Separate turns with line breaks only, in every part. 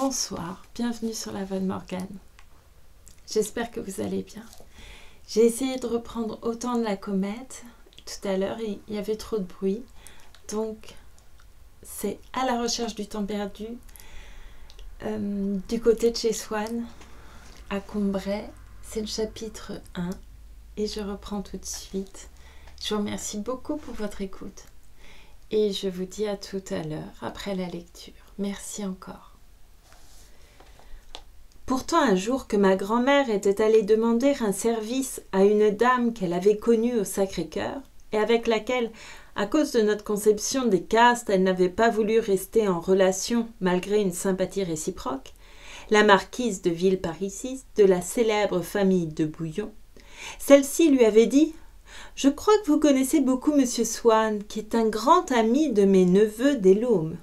Bonsoir, bienvenue sur la Voix de Morgane. J'espère que vous allez bien. J'ai essayé de reprendre autant de la comète. Tout à l'heure, il y avait trop de bruit. Donc, c'est à la recherche du temps perdu, du côté de chez Swann, à Combray. C'est le chapitre 1 et je reprends tout de suite. Je vous remercie beaucoup pour votre écoute et je vous dis à tout à l'heure après la lecture. Merci encore. Pourtant, un jour que ma grand-mère était allée demander un service à une dame qu'elle avait connue au Sacré-Cœur et avec laquelle, à cause de notre conception des castes, elle n'avait pas voulu rester en relation malgré une sympathie réciproque, la marquise de Villeparisis, de la célèbre famille de Bouillon, celle-ci lui avait dit « Je crois que vous connaissez beaucoup Monsieur Swann, qui est un grand ami de mes neveux des Laumes. »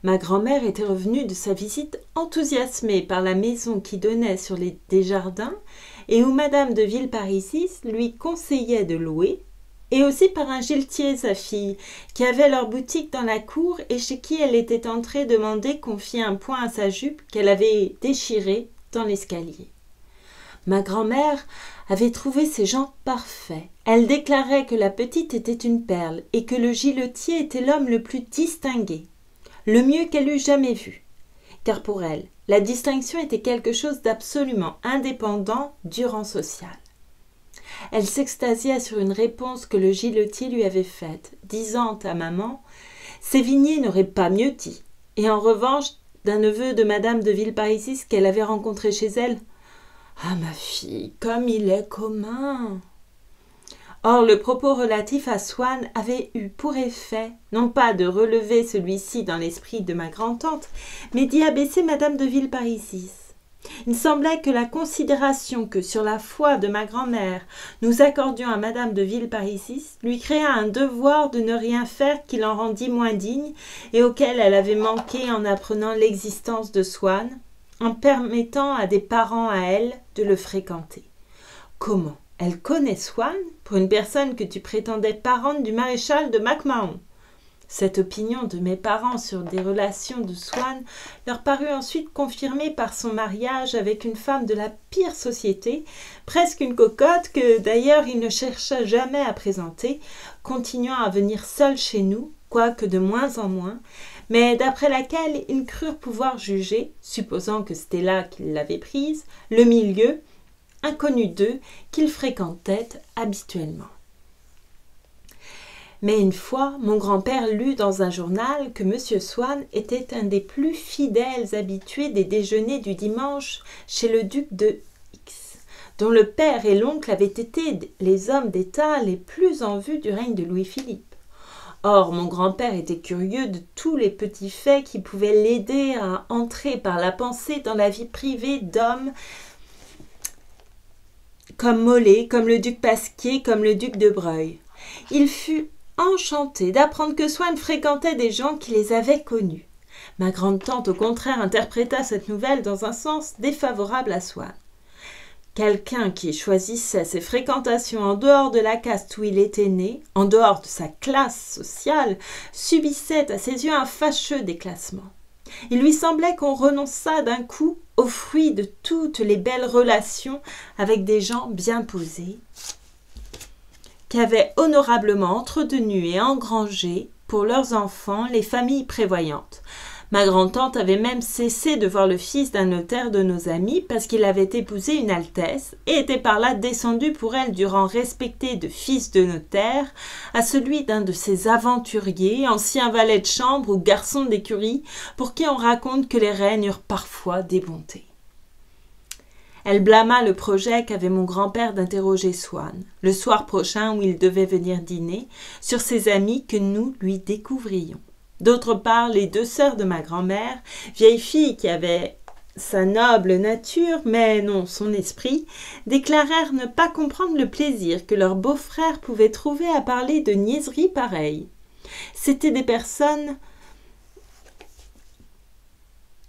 Ma grand-mère était revenue de sa visite enthousiasmée par la maison qui donnait sur des jardins et où Madame de Villeparisis lui conseillait de louer, et aussi par un Giletier, sa fille, qui avait leur boutique dans la cour et chez qui elle était entrée demander qu'on fît un point à sa jupe qu'elle avait déchirée dans l'escalier. Ma grand-mère avait trouvé ces gens parfaits. Elle déclarait que la petite était une perle et que le giletier était l'homme le plus distingué, le mieux qu'elle eût jamais vu. Car pour elle, la distinction était quelque chose d'absolument indépendant du rang social. Elle s'extasiait sur une réponse que le giletier lui avait faite, disant à maman « Sévigné n'aurait pas mieux dit », et en revanche, d'un neveu de Madame de Villeparisis qu'elle avait rencontré chez elle, « Ah, ma fille, comme il est commun !» Or, le propos relatif à Swann avait eu pour effet, non pas de relever celui-ci dans l'esprit de ma grand-tante, mais d'y abaisser Madame de Villeparisis. Il semblait que la considération que, sur la foi de ma grand-mère, nous accordions à Madame de Villeparisis lui créa un devoir de ne rien faire qui l'en rendît moins digne et auquel elle avait manqué en apprenant l'existence de Swann, en permettant à des parents à elle de le fréquenter. Comment? Elle connaît Swann pour une personne que tu prétendais parente du maréchal de MacMahon. Cette opinion de mes parents sur des relations de Swann leur parut ensuite confirmée par son mariage avec une femme de la pire société, presque une cocotte que d'ailleurs il ne chercha jamais à présenter, continuant à venir seul chez nous, quoique de moins en moins, mais d'après laquelle ils crurent pouvoir juger, supposant que c'était là qu'ils l'avaient prise, le milieu, inconnu d'eux, qu'ils fréquentaient habituellement. Mais une fois, mon grand-père lut dans un journal que M. Swann était un des plus fidèles habitués des déjeuners du dimanche chez le duc de X, dont le père et l'oncle avaient été les hommes d'État les plus en vue du règne de Louis-Philippe. Or, mon grand-père était curieux de tous les petits faits qui pouvaient l'aider à entrer par la pensée dans la vie privée d'hommes comme Molé, comme le duc Pasquier, comme le duc de Breuil. Il fut enchanté d'apprendre que Swann fréquentait des gens qui les avaient connus. Ma grande-tante, au contraire, interpréta cette nouvelle dans un sens défavorable à Swann. Quelqu'un qui choisissait ses fréquentations en dehors de la caste où il était né, en dehors de sa classe sociale, subissait à ses yeux un fâcheux déclassement. Il lui semblait qu'on renonçât d'un coup au fruit de toutes les belles relations avec des gens bien posés, qu'avaient honorablement entretenu et engrangé pour leurs enfants les familles prévoyantes. Ma grand-tante avait même cessé de voir le fils d'un notaire de nos amis parce qu'il avait épousé une altesse et était par là descendu pour elle du rang respecté de fils de notaire à celui d'un de ces aventuriers, anciens valets de chambre ou garçons d'écurie, pour qui on raconte que les reines eurent parfois des bontés. Elle blâma le projet qu'avait mon grand-père d'interroger Swann, le soir prochain où il devait venir dîner, sur ses amis que nous lui découvrions. D'autre part, les deux sœurs de ma grand-mère, vieilles filles qui avaient sa noble nature, mais non son esprit, déclarèrent ne pas comprendre le plaisir que leur beau-frère pouvait trouver à parler de niaiseries pareilles. C'étaient des personnes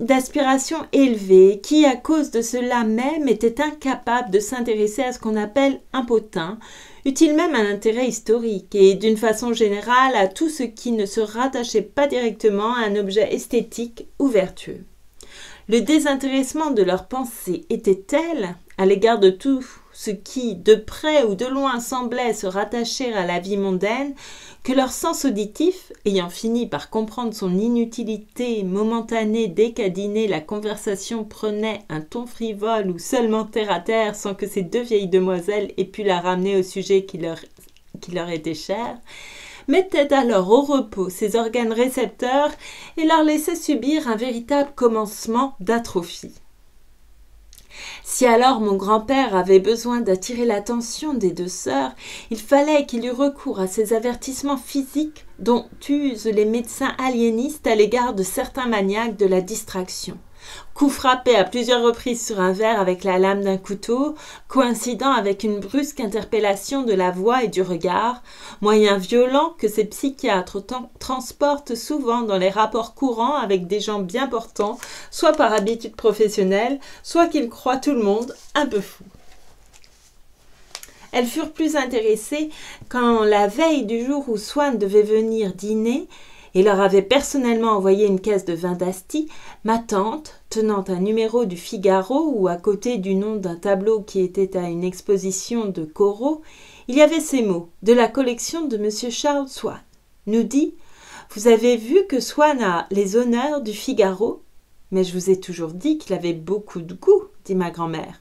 d'aspiration élevée qui, à cause de cela même, étaient incapables de s'intéresser à ce qu'on appelle un potin, eut-il même un intérêt historique et, d'une façon générale, à tout ce qui ne se rattachait pas directement à un objet esthétique ou vertueux. Le désintéressement de leurs pensées était tel, à l'égard de tout ce qui, de près ou de loin, semblait se rattacher à la vie mondaine, que leur sens auditif, ayant fini par comprendre son inutilité momentanée dès qu'à dîner la conversation prenait un ton frivole ou seulement terre à terre sans que ces deux vieilles demoiselles aient pu la ramener au sujet qui leur était cher, mettait alors au repos ses organes récepteurs et leur laissait subir un véritable commencement d'atrophie. Si alors mon grand-père avait besoin d'attirer l'attention des deux sœurs, il fallait qu'il eût recours à ces avertissements physiques dont usent les médecins aliénistes à l'égard de certains maniaques de la distraction. Coup frappé à plusieurs reprises sur un verre avec la lame d'un couteau, coïncidant avec une brusque interpellation de la voix et du regard, moyen violent que ces psychiatres transportent souvent dans les rapports courants avec des gens bien portants, soit par habitude professionnelle, soit qu'ils croient tout le monde un peu fou. Elles furent plus intéressées quand, la veille du jour où Swann devait venir dîner, et leur avait personnellement envoyé une caisse de vin d'Asti, ma tante, tenant un numéro du Figaro où, à côté du nom d'un tableau qui était à une exposition de Corot, il y avait ces mots, de la collection de M. Charles Swann, nous dit « Vous avez vu que Swann a les honneurs du Figaro ?» « Mais je vous ai toujours dit qu'il avait beaucoup de goût, » dit ma grand-mère.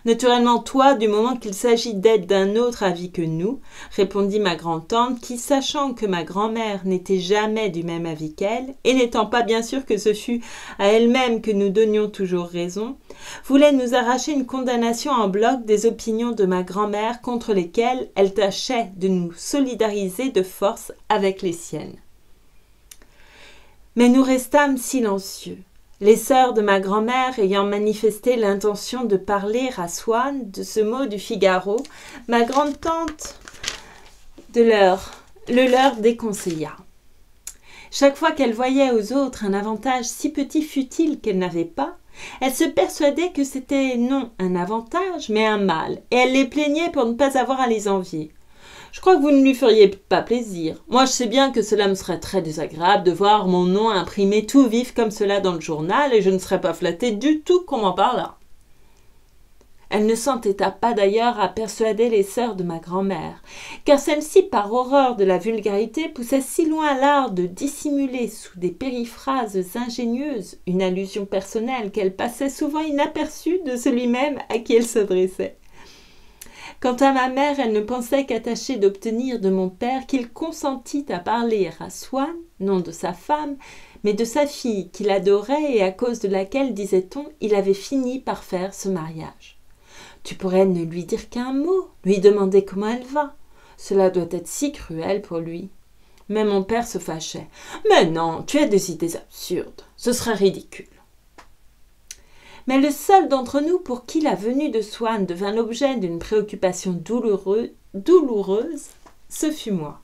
« Naturellement, toi, du moment qu'il s'agit d'être d'un autre avis que nous, répondit ma grand-tante, qui, sachant que ma grand-mère n'était jamais du même avis qu'elle, et n'étant pas bien sûre que ce fût à elle-même que nous donnions toujours raison, voulait nous arracher une condamnation en bloc des opinions de ma grand-mère contre lesquelles elle tâchait de nous solidariser de force avec les siennes. Mais nous restâmes silencieux. Les sœurs de ma grand-mère ayant manifesté l'intention de parler à Swann de ce mot du Figaro, ma grande-tante le leur déconseilla. Chaque fois qu'elle voyait aux autres un avantage si petit fut-il qu'elle n'avait pas, elle se persuadait que c'était non un avantage, mais un mal, et elle les plaignait pour ne pas avoir à les envier. Je crois que vous ne lui feriez pas plaisir. Moi, je sais bien que cela me serait très désagréable de voir mon nom imprimé tout vif comme cela dans le journal, et je ne serais pas flattée du tout qu'on m'en parlât. Elle ne s'entêta pas d'ailleurs à persuader les sœurs de ma grand-mère, car celle-ci, par horreur de la vulgarité, poussait si loin l'art de dissimuler sous des périphrases ingénieuses une allusion personnelle qu'elle passait souvent inaperçue de celui-même à qui elle s'adressait. Quant à ma mère, elle ne pensait qu'à tâcher d'obtenir de mon père qu'il consentît à parler à Swann, non de sa femme, mais de sa fille qu'il adorait et à cause de laquelle, disait-on, il avait fini par faire ce mariage. Tu pourrais ne lui dire qu'un mot, lui demander comment elle va. Cela doit être si cruel pour lui. Mais mon père se fâchait. Mais non, tu as des idées absurdes. Ce serait ridicule. Mais le seul d'entre nous pour qui la venue de Swann devint l'objet d'une préoccupation douloureuse, ce fut moi.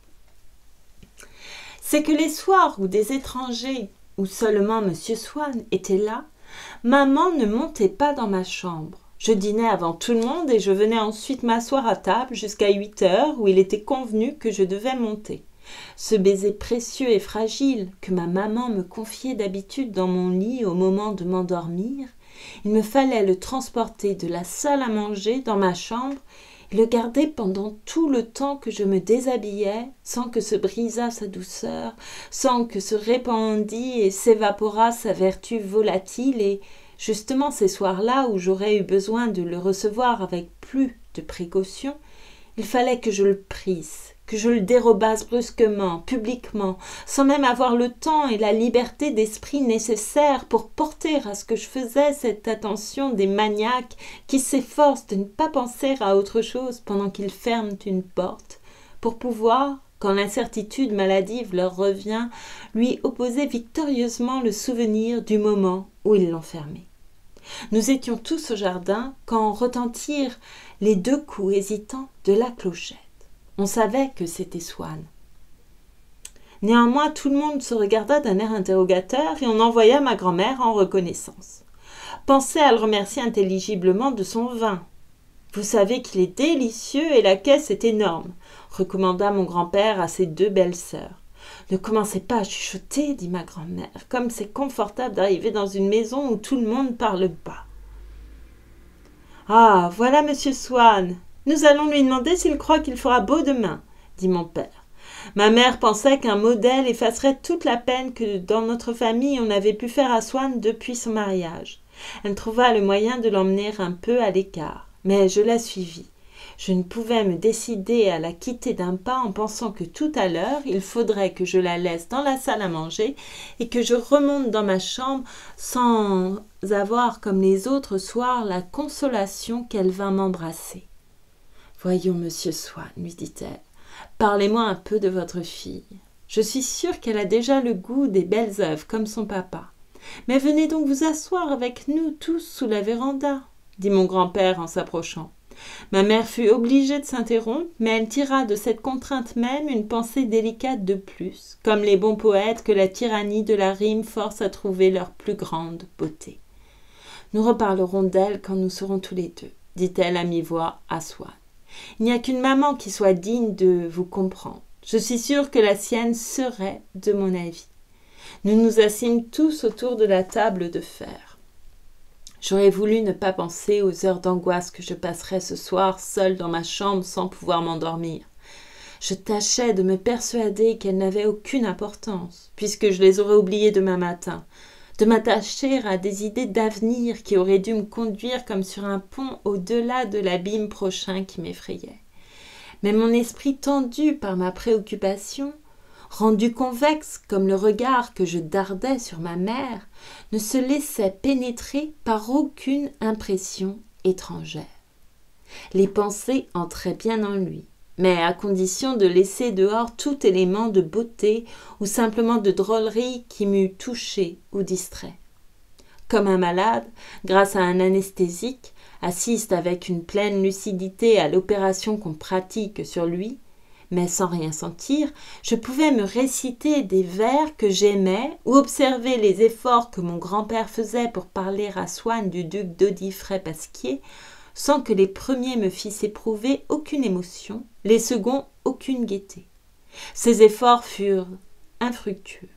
C'est que les soirs où des étrangers, ou seulement M. Swann, étaient là, maman ne montait pas dans ma chambre. Je dînais avant tout le monde et je venais ensuite m'asseoir à table jusqu'à 8 heures où il était convenu que je devais monter. Ce baiser précieux et fragile que ma maman me confiait d'habitude dans mon lit au moment de m'endormir, il me fallait le transporter de la salle à manger dans ma chambre et le garder pendant tout le temps que je me déshabillais, sans que se brisât sa douceur, sans que se répandît et s'évaporât sa vertu volatile, et justement ces soirs-là où j'aurais eu besoin de le recevoir avec plus de précaution, il fallait que je le prisse, que je le dérobasse brusquement, publiquement, sans même avoir le temps et la liberté d'esprit nécessaires pour porter à ce que je faisais cette attention des maniaques qui s'efforcent de ne pas penser à autre chose pendant qu'ils ferment une porte, pour pouvoir, quand l'incertitude maladive leur revient, lui opposer victorieusement le souvenir du moment où ils l'ont fermée. Nous étions tous au jardin quand retentirent les 2 coups hésitants de la clochette. On savait que c'était Swann. Néanmoins, tout le monde se regarda d'un air interrogateur et on envoya ma grand-mère en reconnaissance. Pensez à le remercier intelligiblement de son vin. Vous savez qu'il est délicieux et la caisse est énorme, recommanda mon grand-père à ses 2 belles sœurs. « Ne commencez pas à chuchoter, dit ma grand-mère, comme c'est confortable d'arriver dans une maison où tout le monde parle bas. »« Ah, voilà monsieur Swann. Nous allons lui demander s'il croit qu'il fera beau demain, dit mon père. Ma mère pensait qu'un modèle effacerait toute la peine que dans notre famille on avait pu faire à Swann depuis son mariage. Elle trouva le moyen de l'emmener un peu à l'écart, mais je la suivis. Je ne pouvais me décider à la quitter d'un pas en pensant que tout à l'heure, il faudrait que je la laisse dans la salle à manger et que je remonte dans ma chambre sans avoir, comme les autres soirs, la consolation qu'elle vint m'embrasser. « Voyons, monsieur Swann, lui dit-elle, parlez-moi un peu de votre fille. Je suis sûre qu'elle a déjà le goût des belles œuvres comme son papa. Mais venez donc vous asseoir avec nous tous sous la véranda, dit mon grand-père en s'approchant. Ma mère fut obligée de s'interrompre, mais elle tira de cette contrainte même une pensée délicate de plus, comme les bons poètes que la tyrannie de la rime force à trouver leur plus grande beauté. Nous reparlerons d'elle quand nous serons tous les deux, dit-elle à mi-voix à Swann. Il n'y a qu'une maman qui soit digne de vous comprendre. Je suis sûre que la sienne serait de mon avis. Nous nous assîmes tous autour de la table de fer. J'aurais voulu ne pas penser aux heures d'angoisse que je passerais ce soir seule dans ma chambre sans pouvoir m'endormir. Je tâchais de me persuader qu'elles n'avaient aucune importance, puisque je les aurais oubliées demain matin, de m'attacher à des idées d'avenir qui auraient dû me conduire comme sur un pont au-delà de l'abîme prochain qui m'effrayait. Mais mon esprit tendu par ma préoccupation, rendu convexe comme le regard que je dardais sur ma mère, ne se laissait pénétrer par aucune impression étrangère. Les pensées entraient bien en lui, mais à condition de laisser dehors tout élément de beauté ou simplement de drôlerie qui m'eût touché ou distrait. Comme un malade, grâce à un anesthésique, assiste avec une pleine lucidité à l'opération qu'on pratique sur lui, mais sans rien sentir, je pouvais me réciter des vers que j'aimais ou observer les efforts que mon grand-père faisait pour parler à Swann du duc d'Audifray-Pasquier, sans que les premiers me fissent éprouver aucune émotion, les seconds aucune gaieté. Ces efforts furent infructueux.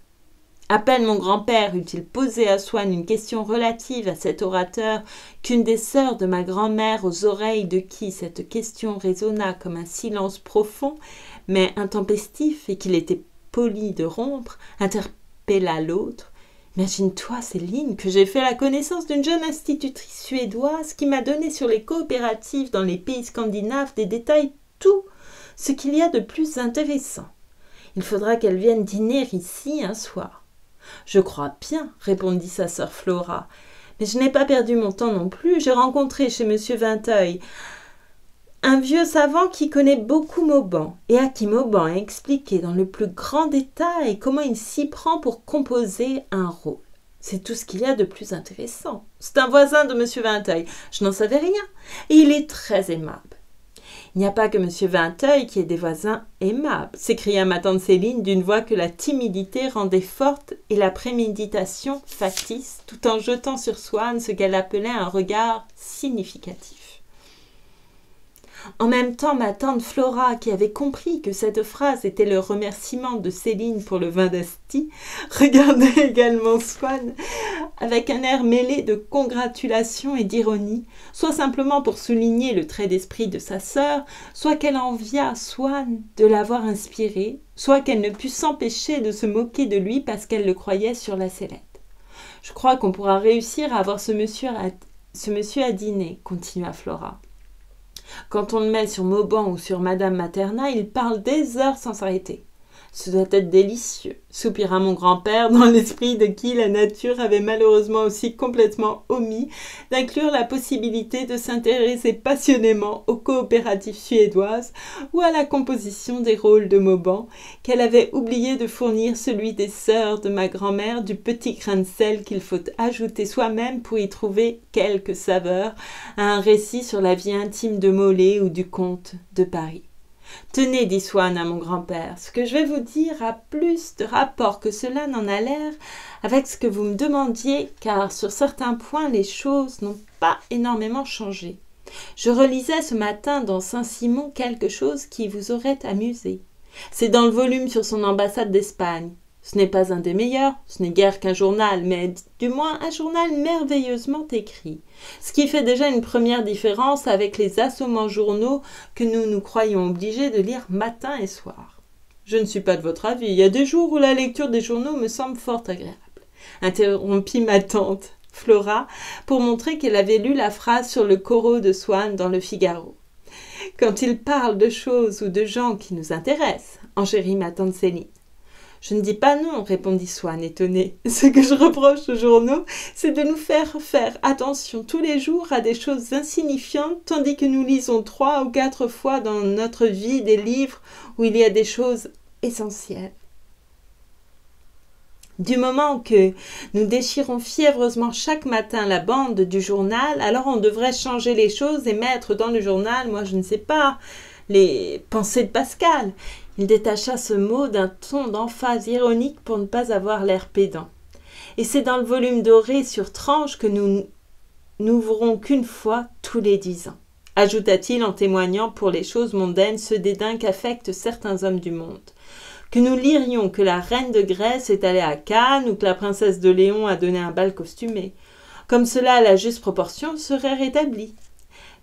À peine mon grand-père eut-il posé à Swann une question relative à cet orateur qu'une des sœurs de ma grand-mère, aux oreilles de qui cette question résonna comme un silence profond, mais intempestif et qu'il était poli de rompre, interpella l'autre. « Imagine-toi, Céline, que j'ai fait la connaissance d'une jeune institutrice suédoise qui m'a donné sur les coopératives dans les pays scandinaves des détails tout ce qu'il y a de plus intéressant. Il faudra qu'elle vienne dîner ici un soir. » « Je crois bien, répondit sa sœur Flora. Mais je n'ai pas perdu mon temps non plus. J'ai rencontré chez M. Vinteuil un vieux savant qui connaît beaucoup Mauban et à qui Mauban a expliqué dans le plus grand détail comment il s'y prend pour composer un rôle. C'est tout ce qu'il y a de plus intéressant. C'est un voisin de M. Vinteuil. Je n'en savais rien. Et il est très aimable. « Il n'y a pas que M. Vinteuil qui ait des voisins aimables, s'écria ma tante Céline d'une voix que la timidité rendait forte et la préméditation factice, tout en jetant sur Swann ce qu'elle appelait un regard significatif. En même temps, ma tante Flora, qui avait compris que cette phrase était le remerciement de Céline pour le vin d'Asti, regardait également Swann avec un air mêlé de congratulation et d'ironie, soit simplement pour souligner le trait d'esprit de sa sœur, soit qu'elle enviât Swann de l'avoir inspiré, soit qu'elle ne put s'empêcher de se moquer de lui parce qu'elle le croyait sur la sellette. « Je crois qu'on pourra réussir à avoir ce monsieur à dîner, continua Flora. Quand on le met sur Mauban ou sur Madame Materna, il parle des heures sans s'arrêter. Ce doit être délicieux, soupira mon grand-père, dans l'esprit de qui la nature avait malheureusement aussi complètement omis d'inclure la possibilité de s'intéresser passionnément aux coopératives suédoises ou à la composition des rôles de Mauban, qu'elle avait oublié de fournir celui des sœurs de ma grand-mère du petit grain de sel qu'il faut ajouter soi-même pour y trouver quelque saveur à un récit sur la vie intime de Molé ou du comte de Paris. Tenez, dit Swann à mon grand-père, ce que je vais vous dire a plus de rapport que cela n'en a l'air avec ce que vous me demandiez, car sur certains points les choses n'ont pas énormément changé. Je relisais ce matin dans Saint-Simon quelque chose qui vous aurait amusé. C'est dans le volume sur son ambassade d'Espagne. Ce n'est pas un des meilleurs, ce n'est guère qu'un journal, mais du moins un journal merveilleusement écrit. Ce qui fait déjà une première différence avec les assommants journaux que nous nous croyons obligés de lire matin et soir. Je ne suis pas de votre avis, il y a des jours où la lecture des journaux me semble fort agréable. Interrompit ma tante, Flora, pour montrer qu'elle avait lu la phrase sur le corot de Swann dans le Figaro. Quand il parle de choses ou de gens qui nous intéressent, enchérit ma tante Céline. Je ne dis pas non, répondit Swann, étonné. Ce que je reproche aux journaux, c'est de nous faire attention tous les jours à des choses insignifiantes, tandis que nous lisons 3 ou 4 fois dans notre vie des livres où il y a des choses essentielles. Du moment que nous déchirons fiévreusement chaque matin la bande du journal, alors on devrait changer les choses et mettre dans le journal, moi je ne sais pas, les pensées de Pascal. Il détacha ce mot d'un ton d'emphase ironique pour ne pas avoir l'air pédant. Et c'est dans le volume doré sur tranche que nous n'ouvrons qu'une fois tous les 10 ans, ajouta-t-il en témoignant pour les choses mondaines ce dédain qu'affectent certains hommes du monde. Que nous lirions que la reine de Grèce est allée à Cannes ou que la princesse de Léon a donné un bal costumé. Comme cela, la juste proportion serait rétablie.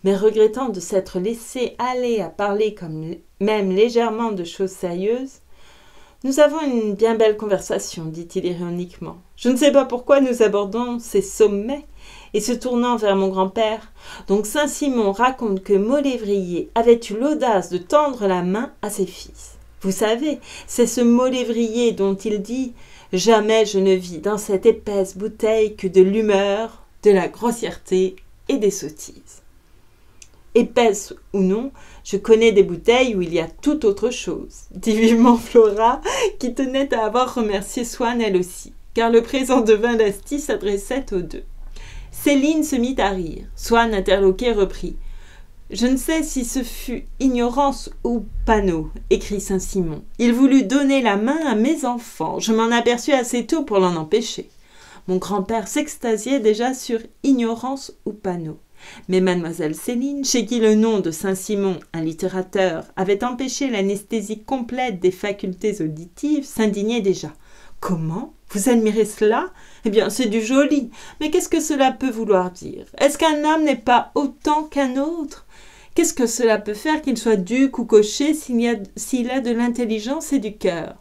Mais regrettant de s'être laissé aller à parler comme même légèrement de choses sérieuses, « Nous avons une bien belle conversation, dit-il ironiquement. Je ne sais pas pourquoi nous abordons ces sommets. » Et se tournant vers mon grand-père, « Donc Saint-Simon raconte que Maulévrier avait eu l'audace de tendre la main à ses fils. Vous savez, c'est ce Maulévrier dont il dit « Jamais je ne vis dans cette épaisse bouteille que de l'humeur, de la grossièreté et des sottises. » Épaisse ou non, je connais des bouteilles où il y a tout autre chose, dit vivement Flora, qui tenait à avoir remercié Swann elle aussi, car le présent de vin d'Asti s'adressait aux deux. Céline se mit à rire. Swann, interloqué, reprit. « Je ne sais si ce fut ignorance ou panneau, écrit Saint-Simon. Il voulut donner la main à mes enfants. Je m'en aperçus assez tôt pour l'en empêcher. » Mon grand-père s'extasiait déjà sur ignorance ou panneau. Mais mademoiselle Céline, chez qui le nom de Saint-Simon, un littérateur, avait empêché l'anesthésie complète des facultés auditives, s'indignait déjà. « Comment ? Vous admirez cela ? Eh bien, c'est du joli. Mais qu'est-ce que cela peut vouloir dire ? Est-ce qu'un homme n'est pas autant qu'un autre ? Qu'est-ce que cela peut faire qu'il soit duc ou cocher s'il a de l'intelligence et du cœur ?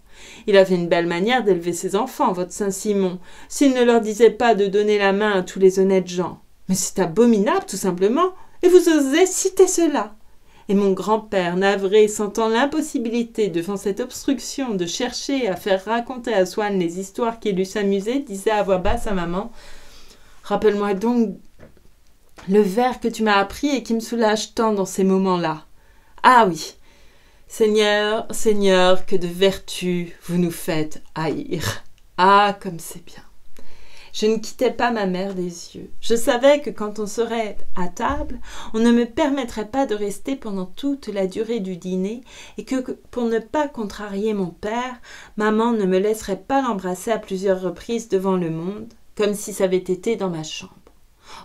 Il avait une belle manière d'élever ses enfants, votre Saint-Simon, s'il ne leur disait pas de donner la main à tous les honnêtes gens. Mais c'est abominable, tout simplement, et vous osez citer cela. » Et mon grand-père, navré, sentant l'impossibilité devant cette obstruction de chercher à faire raconter à Swann les histoires qui lui s'amusaient, disait à voix basse à maman « Rappelle-moi donc le vers que tu m'as appris et qui me soulage tant dans ces moments-là. Ah oui, Seigneur, Seigneur, que de vertus vous nous faites haïr. Ah, comme c'est bien. » Je ne quittais pas ma mère des yeux. Je savais que quand on serait à table, on ne me permettrait pas de rester pendant toute la durée du dîner et que pour ne pas contrarier mon père, maman ne me laisserait pas l'embrasser à plusieurs reprises devant le monde, comme si ça avait été dans ma chambre.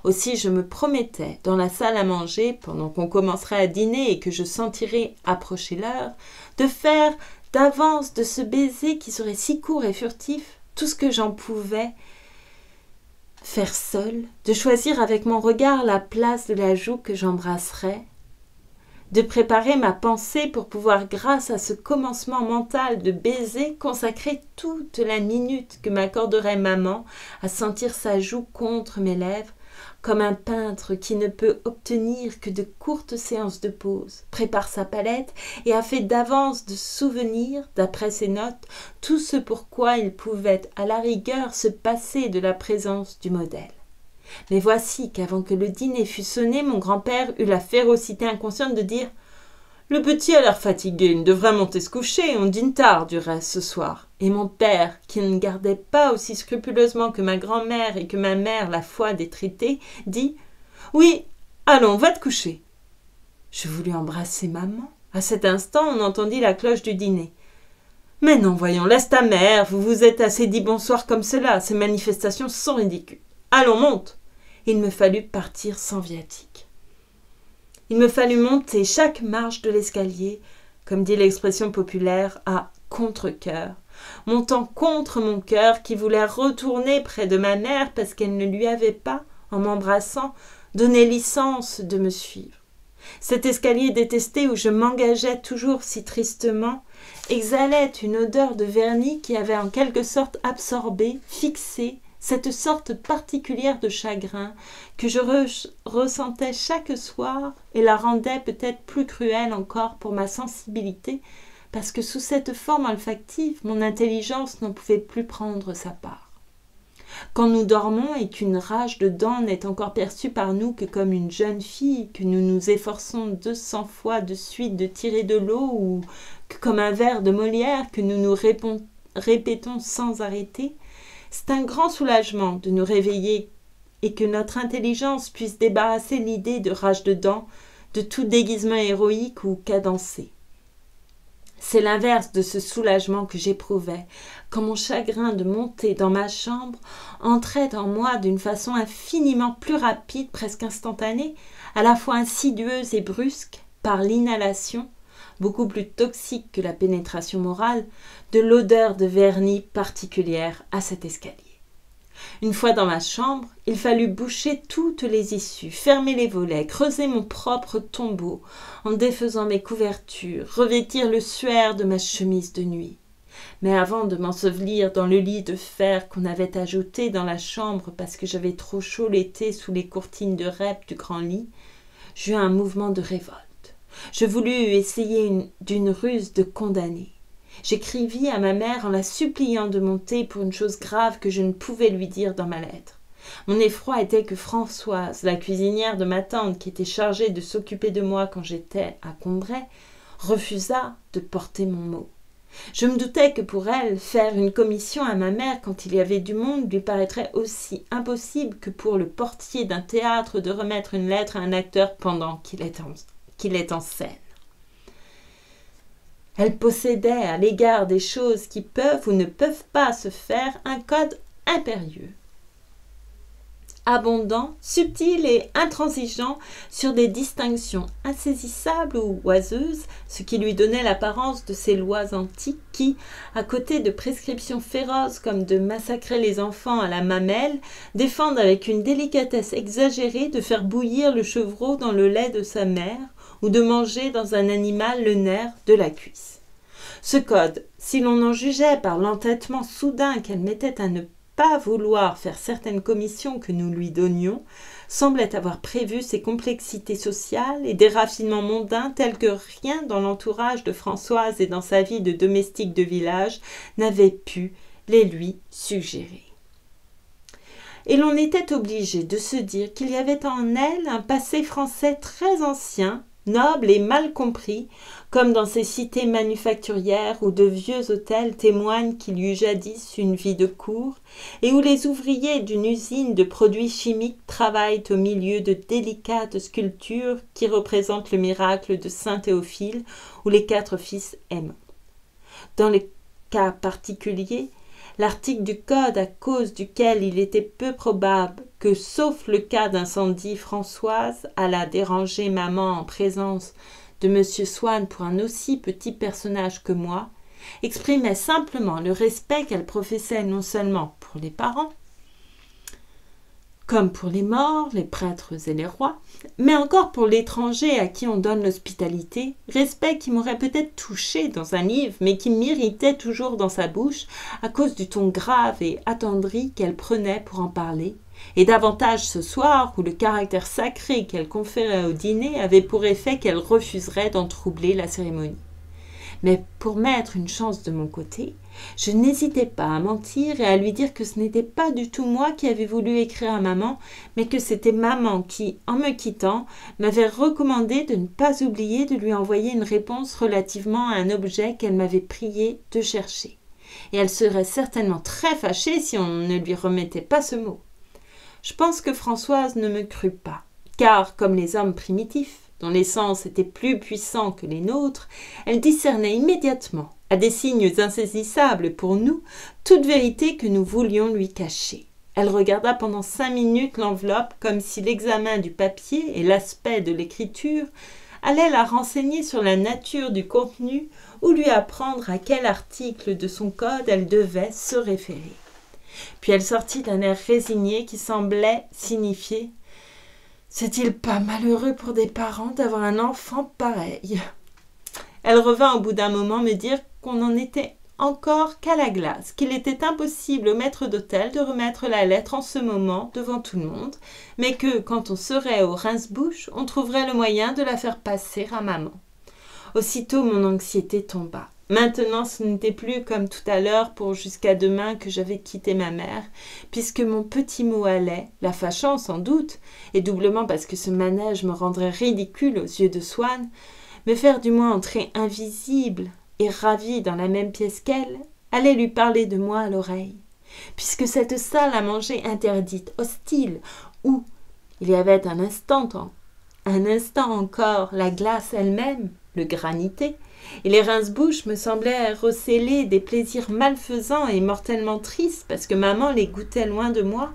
Aussi je me promettais, dans la salle à manger, pendant qu'on commencerait à dîner et que je sentirais approcher l'heure, de faire d'avance de ce baiser qui serait si court et furtif tout ce que j'en pouvais faire seule, de choisir avec mon regard la place de la joue que j'embrasserais, de préparer ma pensée pour pouvoir, grâce à ce commencement mental de baiser, consacrer toute la minute que m'accorderait maman à sentir sa joue contre mes lèvres, comme un peintre qui ne peut obtenir que de courtes séances de pause, prépare sa palette et a fait d'avance de souvenirs, d'après ses notes, tout ce pourquoi il pouvait à la rigueur se passer de la présence du modèle. Mais voici qu'avant que le dîner fût sonné, mon grand-père eut la férocité inconsciente de dire « Le petit a l'air fatigué, il devrait monter se coucher, on dîne tard du reste ce soir. » Et mon père, qui ne gardait pas aussi scrupuleusement que ma grand-mère et que ma mère la foi des traités, dit « Oui, allons, va te coucher. » Je voulus embrasser maman. À cet instant, on entendit la cloche du dîner. « Mais non, voyons, laisse ta mère, vous vous êtes assez dit bonsoir comme cela, ces manifestations sont ridicules. Allons, monte !» Il me fallut partir sans viatique. Il me fallut monter chaque marche de l'escalier, comme dit l'expression populaire, à contre-cœur, montant contre mon cœur qui voulait retourner près de ma mère parce qu'elle ne lui avait pas, en m'embrassant, donné licence de me suivre. Cet escalier détesté où je m'engageais toujours si tristement exhalait une odeur de vernis qui avait en quelque sorte absorbé, fixé, cette sorte particulière de chagrin que je ressentais chaque soir et la rendait peut-être plus cruelle encore pour ma sensibilité, parce que sous cette forme olfactive, mon intelligence n'en pouvait plus prendre sa part. Quand nous dormons et qu'une rage de dents n'est encore perçue par nous que comme une jeune fille que nous nous efforçons 200 fois de suite de tirer de l'eau ou que comme un vers de Molière que nous nous répétons sans arrêter, c'est un grand soulagement de nous réveiller et que notre intelligence puisse débarrasser l'idée de rage de dents, de tout déguisement héroïque ou cadencé. C'est l'inverse de ce soulagement que j'éprouvais quand mon chagrin de monter dans ma chambre entrait en moi d'une façon infiniment plus rapide, presque instantanée, à la fois insidieuse et brusque, par l'inhalation, beaucoup plus toxique que la pénétration morale, de l'odeur de vernis particulière à cet escalier. Une fois dans ma chambre, il fallut boucher toutes les issues, fermer les volets, creuser mon propre tombeau en défaisant mes couvertures, revêtir le suaire de ma chemise de nuit. Mais avant de m'ensevelir dans le lit de fer qu'on avait ajouté dans la chambre parce que j'avais trop chaud l'été sous les courtines de rêve du grand lit, j'eus un mouvement de révolte. Je voulus essayer d'une ruse de condamner. J'écrivis à ma mère en la suppliant de monter pour une chose grave que je ne pouvais lui dire dans ma lettre. Mon effroi était que Françoise, la cuisinière de ma tante qui était chargée de s'occuper de moi quand j'étais à Combray, refusât de porter mon mot. Je me doutais que pour elle, faire une commission à ma mère quand il y avait du monde lui paraîtrait aussi impossible que pour le portier d'un théâtre de remettre une lettre à un acteur pendant qu'il est en scène. Elle possédait à l'égard des choses qui peuvent ou ne peuvent pas se faire un code impérieux, abondant, subtil et intransigeant sur des distinctions insaisissables ou oiseuses, ce qui lui donnait l'apparence de ces lois antiques qui, à côté de prescriptions féroces comme de massacrer les enfants à la mamelle, défendent avec une délicatesse exagérée de faire bouillir le chevreau dans le lait de sa mère ou de manger dans un animal le nerf de la cuisse. Ce code, si l'on en jugeait par l'entêtement soudain qu'elle mettait à ne pas vouloir faire certaines commissions que nous lui donnions, semblait avoir prévu ces complexités sociales et des raffinements mondains tels que rien dans l'entourage de Françoise et dans sa vie de domestique de village n'avait pu les lui suggérer. Et l'on était obligé de se dire qu'il y avait en elle un passé français très ancien, noble et mal compris, comme dans ces cités manufacturières où de vieux hôtels témoignent qu'il y eut jadis une vie de cour, et où les ouvriers d'une usine de produits chimiques travaillent au milieu de délicates sculptures qui représentent le miracle de Saint Théophile ou les 4 fils aimants. Dans les cas particuliers, l'article du Code à cause duquel il était peu probable que, sauf le cas d'incendie, Françoise allât déranger maman en présence de M. Swann pour un aussi petit personnage que moi, exprimait simplement le respect qu'elle professait non seulement pour les parents, comme pour les morts, les prêtres et les rois, mais encore pour l'étranger à qui on donne l'hospitalité, respect qui m'aurait peut-être touché dans un livre, mais qui m'irritait toujours dans sa bouche à cause du ton grave et attendri qu'elle prenait pour en parler, et davantage ce soir où le caractère sacré qu'elle conférait au dîner avait pour effet qu'elle refuserait d'en troubler la cérémonie. Mais pour mettre une chance de mon côté, je n'hésitais pas à mentir et à lui dire que ce n'était pas du tout moi qui avais voulu écrire à maman, mais que c'était maman qui, en me quittant, m'avait recommandé de ne pas oublier de lui envoyer une réponse relativement à un objet qu'elle m'avait prié de chercher. Et elle serait certainement très fâchée si on ne lui remettait pas ce mot. Je pense que Françoise ne me crut pas, car, comme les hommes primitifs, dont les sens étaient plus puissants que les nôtres, elle discernait immédiatement, à des signes insaisissables pour nous, toute vérité que nous voulions lui cacher. Elle regarda pendant 5 minutes l'enveloppe comme si l'examen du papier et l'aspect de l'écriture allait la renseigner sur la nature du contenu ou lui apprendre à quel article de son code elle devait se référer. Puis elle sortit d'un air résigné qui semblait signifier « C'est-il pas malheureux pour des parents d'avoir un enfant pareil ?» Elle revint au bout d'un moment me dire qu'on n'en était encore qu'à la glace, qu'il était impossible au maître d'hôtel de remettre la lettre en ce moment devant tout le monde, mais que, quand on serait au rince-bouche, on trouverait le moyen de la faire passer à maman. Aussitôt mon anxiété tomba. Maintenant, ce n'était plus comme tout à l'heure pour jusqu'à demain que j'avais quitté ma mère, puisque mon petit mot allait, la fâchant sans doute, et doublement parce que ce manège me rendrait ridicule aux yeux de Swann, me faire du moins entrer invisible et ravie dans la même pièce qu'elle, allait lui parler de moi à l'oreille. Puisque cette salle à manger interdite, hostile, où il y avait un instant encore la glace elle-même, le granité, et les rince-bouches me semblaient recéler des plaisirs malfaisants et mortellement tristes parce que maman les goûtait loin de moi,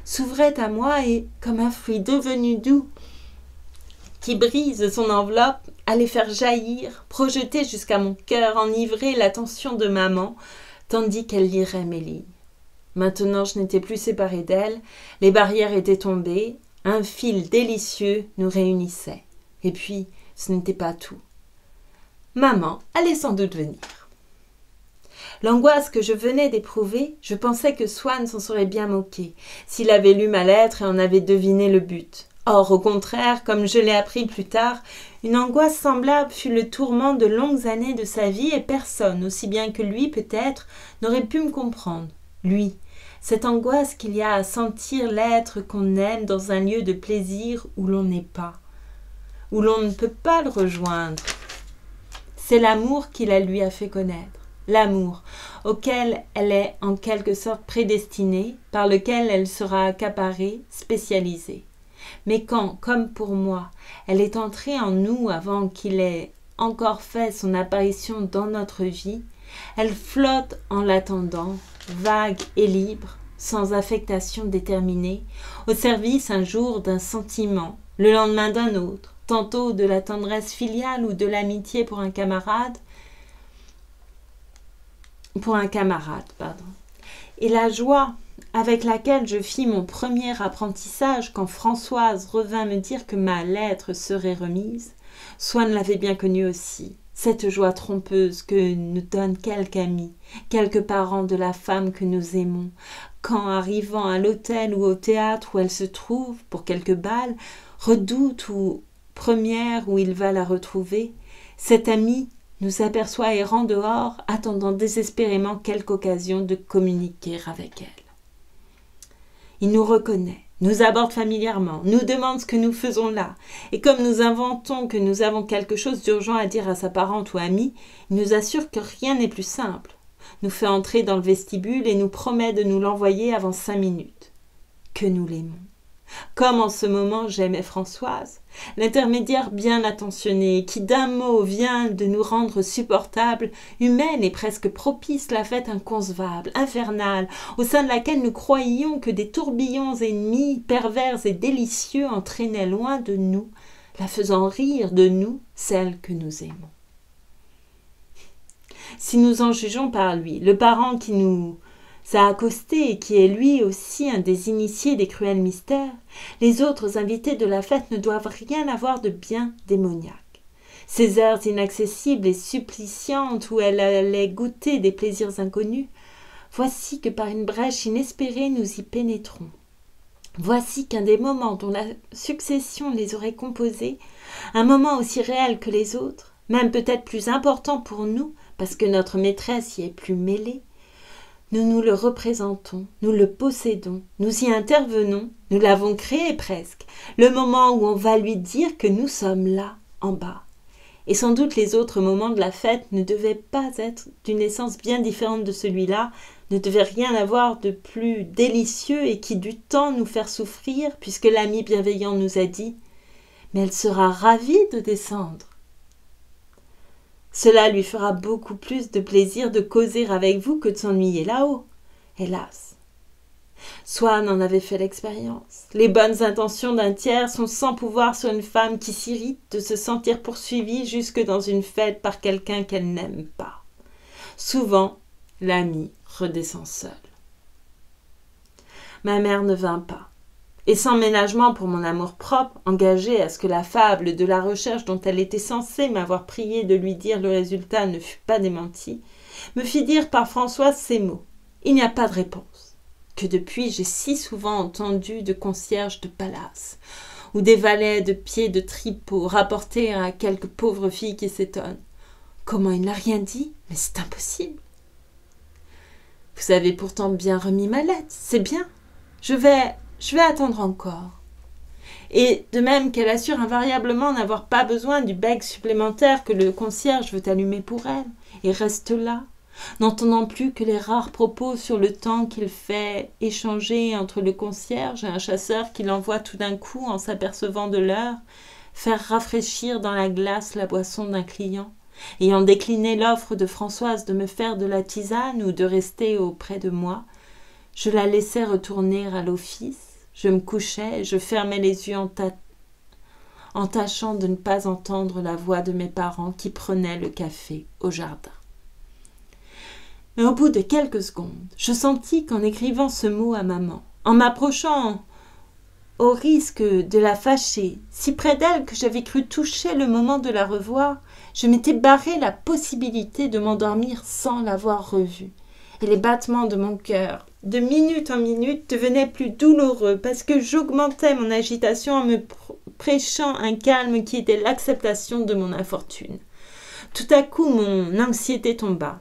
s'ouvrait à moi et, comme un fruit devenu doux, qui brise son enveloppe, allait faire jaillir, projeter jusqu'à mon cœur, enivrer l'attention de maman, tandis qu'elle lirait mes lignes. Maintenant, je n'étais plus séparée d'elle, les barrières étaient tombées, un fil délicieux nous réunissait. Et puis, ce n'était pas tout. Maman allait sans doute venir. L'angoisse que je venais d'éprouver, je pensais que Swann s'en serait bien moqué, s'il avait lu ma lettre et en avait deviné le but. Or, au contraire, comme je l'ai appris plus tard, une angoisse semblable fut le tourment de longues années de sa vie et personne, aussi bien que lui peut-être, n'aurait pu me comprendre. Lui, cette angoisse qu'il y a à sentir l'être qu'on aime dans un lieu de plaisir où l'on n'est pas, où l'on ne peut pas le rejoindre. C'est l'amour qui la lui a fait connaître, l'amour auquel elle est en quelque sorte prédestinée, par lequel elle sera accaparée, spécialisée. Mais quand, comme pour moi, elle est entrée en nous avant qu'il ait encore fait son apparition dans notre vie, elle flotte en l'attendant, vague et libre, sans affectation déterminée, au service un jour d'un sentiment, le lendemain d'un autre, tantôt de la tendresse filiale ou de l'amitié pour un camarade. Et la joie avec laquelle je fis mon premier apprentissage quand Françoise revint me dire que ma lettre serait remise, Swann l'avait bien connue aussi, cette joie trompeuse que nous donne quelque ami, quelques parents de la femme que nous aimons, quand, arrivant à l'hôtel ou au théâtre où elle se trouve, pour quelque bal, redoute ou première où il va la retrouver, cet ami nous aperçoit errant dehors, attendant désespérément quelque occasion de communiquer avec elle. Il nous reconnaît, nous aborde familièrement, nous demande ce que nous faisons là, et comme nous inventons que nous avons quelque chose d'urgent à dire à sa parente ou amie, il nous assure que rien n'est plus simple, nous fait entrer dans le vestibule et nous promet de nous l'envoyer avant 5 minutes. Que nous l'aimons. Comme en ce moment j'aimais Françoise, l'intermédiaire bien attentionnée, qui d'un mot vient de nous rendre supportable, humaine et presque propice la fête inconcevable, infernale, au sein de laquelle nous croyions que des tourbillons ennemis, pervers et délicieux entraînaient loin de nous, la faisant rire de nous, celle que nous aimons. Si nous en jugeons par lui, le parent qui nous a accosté et qui est lui aussi un des initiés des cruels mystères, les autres invités de la fête ne doivent rien avoir de bien démoniaque. Ces heures inaccessibles et suppliciantes où elle allait goûter des plaisirs inconnus, voici que par une brèche inespérée nous y pénétrons. Voici qu'un des moments dont la succession les aurait composés, un moment aussi réel que les autres, même peut-être plus important pour nous, parce que notre maîtresse y est plus mêlée, nous nous le représentons, nous le possédons, nous y intervenons, nous l'avons créé presque, le moment où on va lui dire que nous sommes là, en bas. Et sans doute les autres moments de la fête ne devaient pas être d'une essence bien différente de celui-là, ne devaient rien avoir de plus délicieux et qui dut tant nous faire souffrir, puisque l'ami bienveillant nous a dit « Mais elle sera ravie de descendre ». Cela lui fera beaucoup plus de plaisir de causer avec vous que de s'ennuyer là-haut, hélas. Swann en avait fait l'expérience. Les bonnes intentions d'un tiers sont sans pouvoir sur une femme qui s'irrite de se sentir poursuivie jusque dans une fête par quelqu'un qu'elle n'aime pas. Souvent, l'ami redescend seul. Ma mère ne vint pas. Et sans ménagement pour mon amour-propre, engagée à ce que la fable de la recherche dont elle était censée m'avoir prié de lui dire le résultat ne fût pas démentie, me fit dire par Françoise ces mots. Il n'y a pas de réponse. Que depuis j'ai si souvent entendu de concierges de palace, ou des valets de pied de tripot rapporter à quelques pauvres filles qui s'étonnent. Comment il n'a rien dit? Mais c'est impossible. Vous avez pourtant bien remis ma lettre, c'est bien. Je vais attendre encore. Et de même qu'elle assure invariablement n'avoir pas besoin du bec supplémentaire que le concierge veut allumer pour elle, et reste là, n'entendant plus que les rares propos sur le temps qu'il fait échanger entre le concierge et un chasseur qui l'envoie tout d'un coup, en s'apercevant de l'heure, faire rafraîchir dans la glace la boisson d'un client, ayant décliné l'offre de Françoise de me faire de la tisane ou de rester auprès de moi, je la laissais retourner à l'office, je me couchais, je fermais les yeux en tâchant de ne pas entendre la voix de mes parents qui prenaient le café au jardin. Mais au bout de quelques secondes, je sentis qu'en écrivant ce mot à maman, en m'approchant au risque de la fâcher, si près d'elle que j'avais cru toucher le moment de la revoir, je m'étais barré la possibilité de m'endormir sans l'avoir revue. Et les battements de mon cœur, de minute en minute, devenaient plus douloureux parce que j'augmentais mon agitation en me prêchant un calme qui était l'acceptation de mon infortune. Tout à coup, mon anxiété tomba.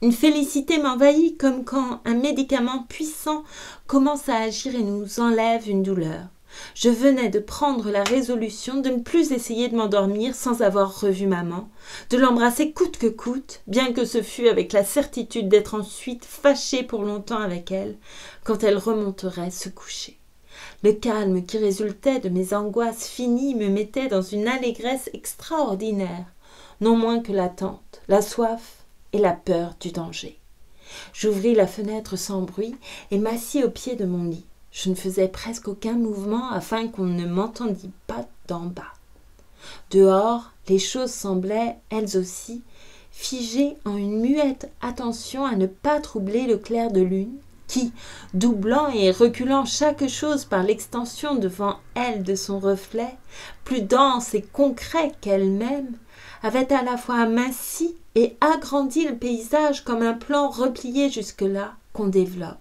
Une félicité m'envahit comme quand un médicament puissant commence à agir et nous enlève une douleur. Je venais de prendre la résolution de ne plus essayer de m'endormir sans avoir revu maman, de l'embrasser coûte que coûte, bien que ce fût avec la certitude d'être ensuite fâchée pour longtemps avec elle, quand elle remonterait se coucher. Le calme qui résultait de mes angoisses finies me mettait dans une allégresse extraordinaire, non moins que l'attente, la soif et la peur du danger. J'ouvris la fenêtre sans bruit et m'assis au pied de mon lit. Je ne faisais presque aucun mouvement afin qu'on ne m'entendît pas d'en bas. Dehors, les choses semblaient, elles aussi, figées en une muette attention à ne pas troubler le clair de lune, qui, doublant et reculant chaque chose par l'extension devant elle de son reflet, plus dense et concret qu'elle-même, avait à la fois aminci et agrandi le paysage comme un plan replié jusque-là qu'on développe.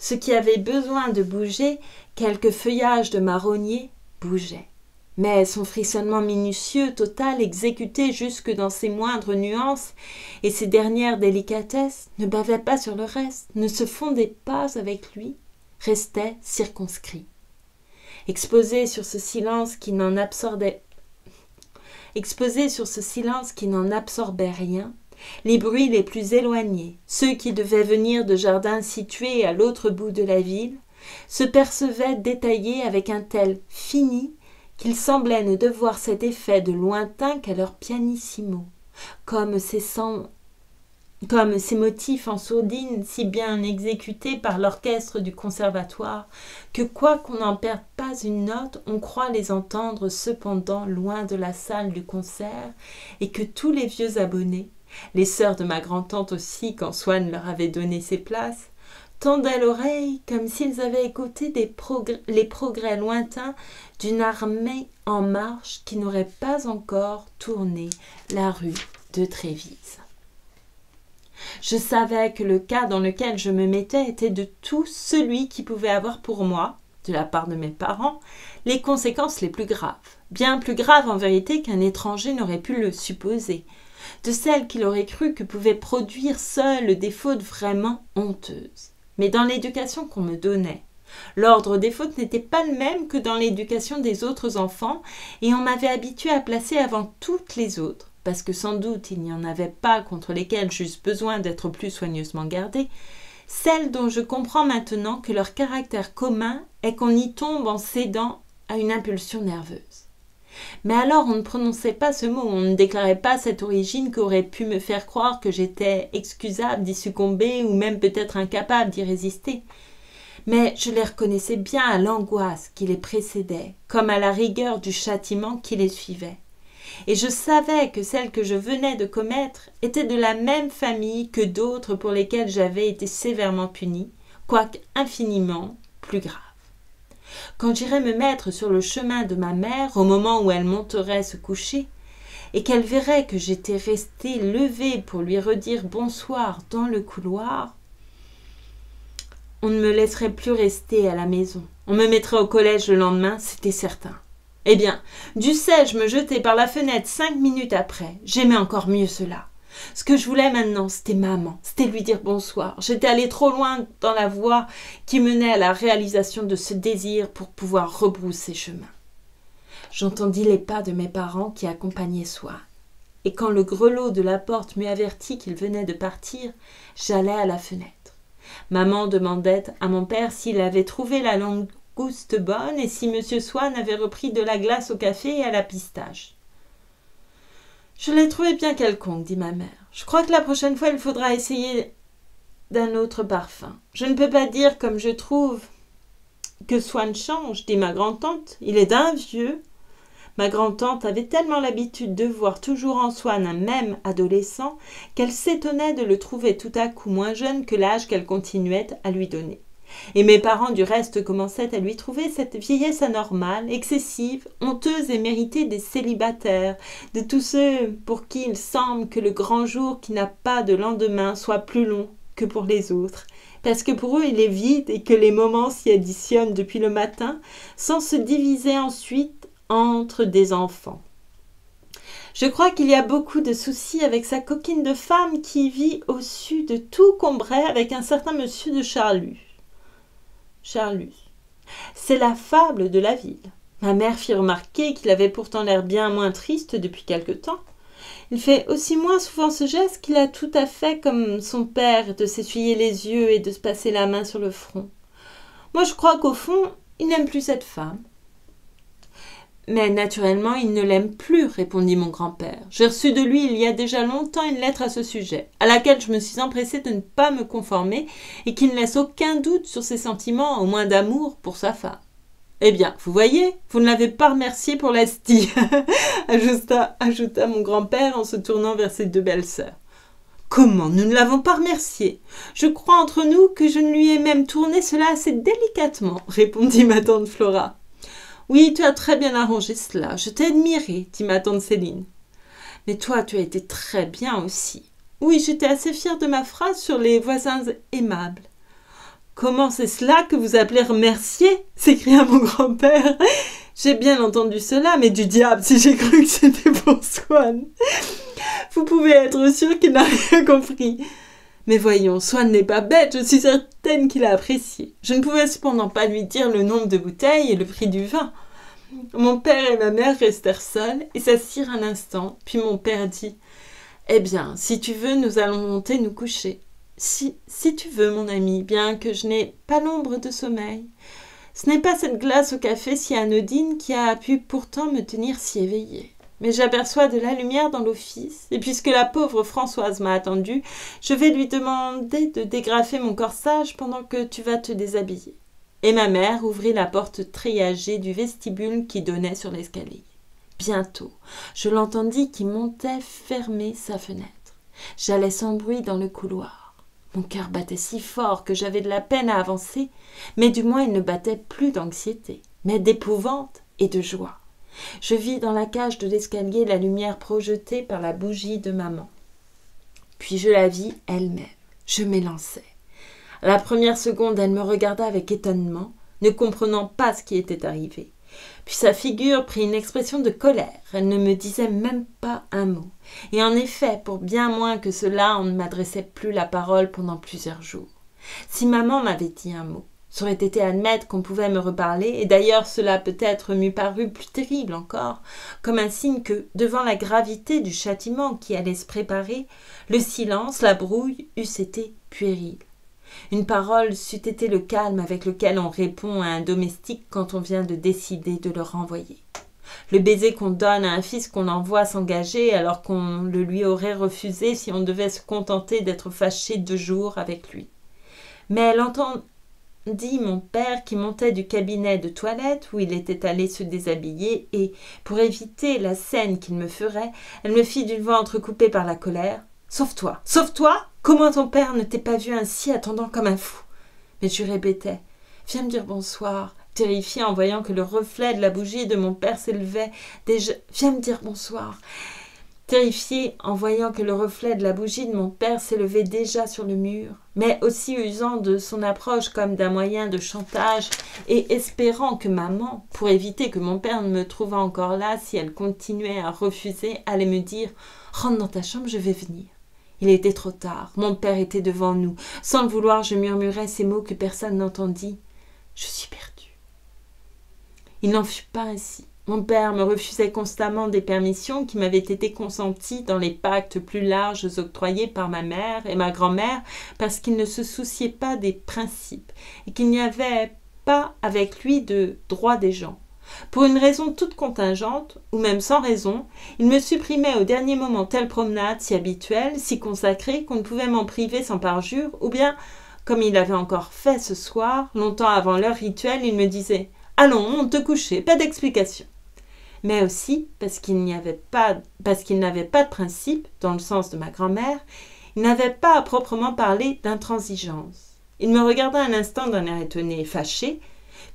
Ce qui avait besoin de bouger, quelques feuillages de marronnier, bougeaient. Mais son frissonnement minutieux, total, exécuté jusque dans ses moindres nuances et ses dernières délicatesses, ne bavait pas sur le reste, ne se fondait pas avec lui, restait circonscrit. Exposé sur ce silence qui n'en absorbait rien, les bruits les plus éloignés, ceux qui devaient venir de jardins situés à l'autre bout de la ville, se percevaient détaillés avec un tel fini qu'ils semblaient ne devoir cet effet de lointain qu'à leur pianissimo, comme ces motifs en sourdine si bien exécutés par l'orchestre du conservatoire, que quoiqu'on n'en perde pas une note, on croit les entendre cependant loin de la salle du concert, et que tous les vieux abonnés, les sœurs de ma grand-tante aussi, quand Swann leur avait donné ses places, tendaient l'oreille comme s'ils avaient écouté les progrès lointains d'une armée en marche qui n'aurait pas encore tourné la rue de Trévise. Je savais que le cas dans lequel je me mettais était de tout celui qui pouvait avoir pour moi, de la part de mes parents, les conséquences les plus graves, bien plus graves en vérité qu'un étranger n'aurait pu le supposer, de celles qu'il aurait cru que pouvaient produire seules des fautes vraiment honteuses. Mais dans l'éducation qu'on me donnait, l'ordre des fautes n'était pas le même que dans l'éducation des autres enfants, et on m'avait habitué à placer avant toutes les autres, parce que sans doute il n'y en avait pas contre lesquelles j'eusse besoin d'être plus soigneusement gardée, celles dont je comprends maintenant que leur caractère commun est qu'on y tombe en cédant à une impulsion nerveuse. Mais alors on ne prononçait pas ce mot, on ne déclarait pas cette origine qui aurait pu me faire croire que j'étais excusable d'y succomber ou même peut-être incapable d'y résister. Mais je les reconnaissais bien à l'angoisse qui les précédait, comme à la rigueur du châtiment qui les suivait. Et je savais que celle que je venais de commettre était de la même famille que d'autres pour lesquelles j'avais été sévèrement puni, quoique infiniment plus grave. Quand j'irais me mettre sur le chemin de ma mère au moment où elle monterait se coucher, et qu'elle verrait que j'étais restée levée pour lui redire bonsoir dans le couloir, on ne me laisserait plus rester à la maison. On me mettrait au collège le lendemain, c'était certain. Eh bien, dussé-je me jeter par la fenêtre 5 minutes après, j'aimais encore mieux cela. Ce que je voulais maintenant, c'était maman, c'était lui dire bonsoir. J'étais allée trop loin dans la voie qui menait à la réalisation de ce désir pour pouvoir rebrousser chemin. J'entendis les pas de mes parents qui accompagnaient Swann. Et quand le grelot de la porte m'eut averti qu'il venait de partir, j'allai à la fenêtre. Maman demandait à mon père s'il avait trouvé la langouste bonne et si M. Swann avait repris de la glace au café et à la pistache. « Je l'ai trouvé bien quelconque, dit ma mère. Je crois que la prochaine fois, il faudra essayer d'un autre parfum. Je ne peux pas dire comme je trouve que Swann change, dit ma grand-tante. Il est d'un vieux. » Ma grand-tante avait tellement l'habitude de voir toujours en Swann un même adolescent qu'elle s'étonnait de le trouver tout à coup moins jeune que l'âge qu'elle continuait à lui donner. Et mes parents du reste commençaient à lui trouver cette vieillesse anormale, excessive, honteuse et méritée des célibataires, de tous ceux pour qui il semble que le grand jour qui n'a pas de lendemain soit plus long que pour les autres, parce que pour eux il est vide et que les moments s'y additionnent depuis le matin, sans se diviser ensuite entre des enfants. Je crois qu'il y a beaucoup de soucis avec sa coquine de femme qui vit au-dessus de tout Combray avec un certain monsieur de Charlus. C'est la fable de la ville. Ma mère fit remarquer qu'il avait pourtant l'air bien moins triste depuis quelque temps. Il fait aussi moins souvent ce geste qu'il a tout à fait comme son père de s'essuyer les yeux et de se passer la main sur le front. Moi, je crois qu'au fond, il n'aime plus cette femme. Mais naturellement, il ne l'aime plus, répondit mon grand-père. J'ai reçu de lui il y a déjà longtemps une lettre à ce sujet, à laquelle je me suis empressée de ne pas me conformer et qui ne laisse aucun doute sur ses sentiments, au moins d'amour, pour sa femme. Eh bien, vous voyez, vous ne l'avez pas remercié pour l'Asti, ajouta mon grand-père en se tournant vers ses deux belles-sœurs. Comment, nous ne l'avons pas remercié? Je crois entre nous que je ne lui ai même tourné cela assez délicatement, répondit ma tante Flora. Oui, tu as très bien arrangé cela. Je t'ai admirée, dit ma tante Céline. Mais toi, tu as été très bien aussi. Oui, j'étais assez fière de ma phrase sur les voisins aimables. Comment c'est cela que vous appelez remercier? S'écria mon grand-père. J'ai bien entendu cela, mais du diable, si j'ai cru que c'était pour Swann. Vous pouvez être sûr qu'il n'a rien compris. Mais voyons, Swann n'est pas bête, je suis certaine qu'il a apprécié. Je ne pouvais cependant pas lui dire le nombre de bouteilles et le prix du vin. Mon père et ma mère restèrent seuls et s'assirent un instant, puis mon père dit « Eh bien, si tu veux, nous allons monter nous coucher. Si tu veux, mon ami, bien que je n'ai pas l'ombre de sommeil. Ce n'est pas cette glace au café si anodine qui a pu pourtant me tenir si éveillée. Mais j'aperçois de la lumière dans l'office, et puisque la pauvre Françoise m'a attendue, je vais lui demander de dégrafer mon corsage pendant que tu vas te déshabiller. » Et ma mère ouvrit la porte treillagée du vestibule qui donnait sur l'escalier. Bientôt, je l'entendis qui montait fermer sa fenêtre. J'allais sans bruit dans le couloir. Mon cœur battait si fort que j'avais de la peine à avancer, mais du moins il ne battait plus d'anxiété, mais d'épouvante et de joie. Je vis dans la cage de l'escalier la lumière projetée par la bougie de maman. Puis je la vis elle-même. Je m'élançai. À la première seconde, elle me regarda avec étonnement, ne comprenant pas ce qui était arrivé. Puis sa figure prit une expression de colère. Elle ne me disait même pas un mot. Et en effet, pour bien moins que cela, on ne m'adressait plus la parole pendant plusieurs jours. Si maman m'avait dit un mot, ça aurait été admettre qu'on pouvait me reparler, et d'ailleurs cela peut-être m'eût paru plus terrible encore, comme un signe que, devant la gravité du châtiment qui allait se préparer, le silence, la brouille eussent été puérils. Une parole c'eût été le calme avec lequel on répond à un domestique quand on vient de décider de le renvoyer. Le baiser qu'on donne à un fils qu'on envoie s'engager alors qu'on le lui aurait refusé si on devait se contenter d'être fâché 2 jours avec lui. Mais dit mon père qui montait du cabinet de toilette où il était allé se déshabiller et, pour éviter la scène qu'il me ferait, elle me fit d'une voix entrecoupée par la colère. « Sauve-toi, sauve-toi! Comment ton père ne t'est pas vu ainsi attendant comme un fou ?» Mais je répétais « Viens me dire bonsoir !» terrifiée en voyant que le reflet de la bougie de mon père s'élevait déjà. « Viens me dire bonsoir !» terrifiée en voyant que le reflet de la bougie de mon père s'élevait déjà sur le mur, mais aussi usant de son approche comme d'un moyen de chantage et espérant que maman, pour éviter que mon père ne me trouvât encore là si elle continuait à refuser, allait me dire « Rentre dans ta chambre, je vais venir ». Il était trop tard, mon père était devant nous. Sans le vouloir, je murmurais ces mots que personne n'entendit. « Je suis perdue ». Il n'en fut pas ainsi. Mon père me refusait constamment des permissions qui m'avaient été consenties dans les pactes plus larges octroyés par ma mère et ma grand-mère parce qu'il ne se souciait pas des principes et qu'il n'y avait pas avec lui de droit des gens. Pour une raison toute contingente, ou même sans raison, il me supprimait au dernier moment telle promenade si habituelle, si consacrée qu'on ne pouvait m'en priver sans parjure, ou bien, comme il avait encore fait ce soir, longtemps avant l'heure rituelle, il me disait « Allons, monte te coucher, pas d'explication !» Mais aussi parce qu'il n'avait pas de principe, dans le sens de ma grand-mère, il n'avait pas à proprement parler d'intransigeance. Il me regarda un instant d'un air étonné et fâché,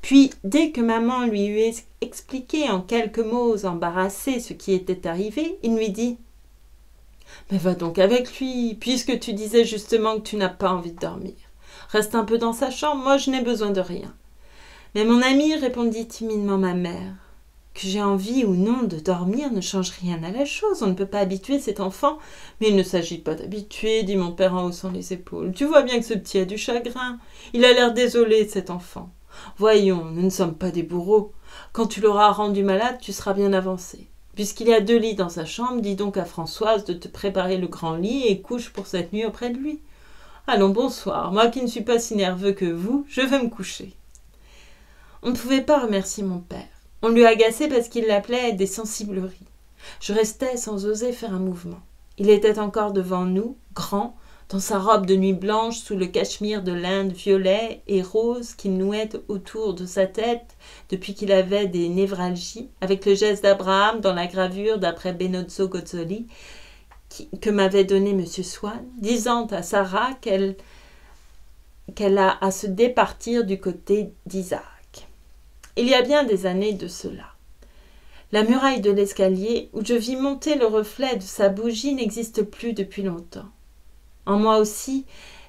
puis, dès que maman lui eut expliqué en quelques mots embarrassés ce qui était arrivé, il lui dit « Mais va donc avec lui, puisque tu disais justement que tu n'as pas envie de dormir. Reste un peu dans sa chambre, moi je n'ai besoin de rien. » Mais mon ami, répondit timidement ma mère, que j'ai envie ou non de dormir ne change rien à la chose. On ne peut pas habituer cet enfant. Mais il ne s'agit pas d'habituer, dit mon père en haussant les épaules. Tu vois bien que ce petit a du chagrin. Il a l'air désolé, cet enfant. Voyons, nous ne sommes pas des bourreaux. Quand tu l'auras rendu malade, tu seras bien avancé. Puisqu'il y a 2 lits dans sa chambre, dis donc à Françoise de te préparer le grand lit et couche pour cette nuit auprès de lui. Allons, bonsoir. Moi qui ne suis pas si nerveux que vous, je vais me coucher. On ne pouvait pas remercier mon père. On lui agaçait parce qu'il l'appelait des sensibleries. Je restais sans oser faire un mouvement. Il était encore devant nous, grand, dans sa robe de nuit blanche sous le cachemire de l'Inde violet et rose qu'il nouait autour de sa tête depuis qu'il avait des névralgies, avec le geste d'Abraham dans la gravure d'après Benozzo Gozzoli que m'avait donné M. Swann, disant à Sarah qu'elle a à se départir du côté d'Isaac. Il y a bien des années de cela. La muraille de l'escalier où je vis monter le reflet de sa bougie n'existe plus depuis longtemps. En moi aussi,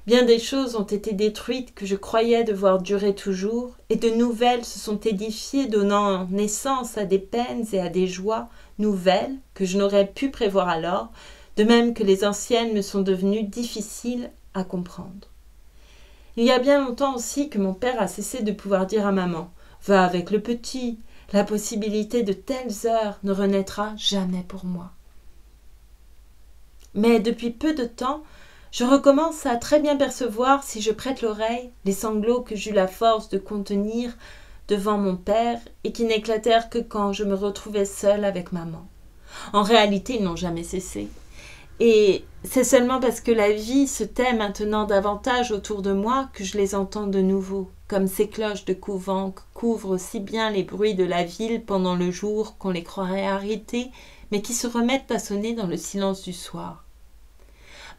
bien des choses ont été détruites que je croyais devoir durer toujours, et de nouvelles se sont édifiées, donnant naissance à des peines et à des joies nouvelles que je n'aurais pu prévoir alors, de même que les anciennes me sont devenues difficiles à comprendre. Il y a bien longtemps aussi que mon père a cessé de pouvoir dire à maman « Va avec le petit, la possibilité de telles heures ne renaîtra jamais pour moi. » Mais depuis peu de temps, je recommence à très bien percevoir, si je prête l'oreille, les sanglots que j'eus la force de contenir devant mon père et qui n'éclatèrent que quand je me retrouvais seule avec maman. En réalité, ils n'ont jamais cessé. Et c'est seulement parce que la vie se tait maintenant davantage autour de moi que je les entends de nouveau, comme ces cloches de couvent couvrent aussi bien les bruits de la ville pendant le jour qu'on les croirait arrêtés, mais qui se remettent à sonner dans le silence du soir.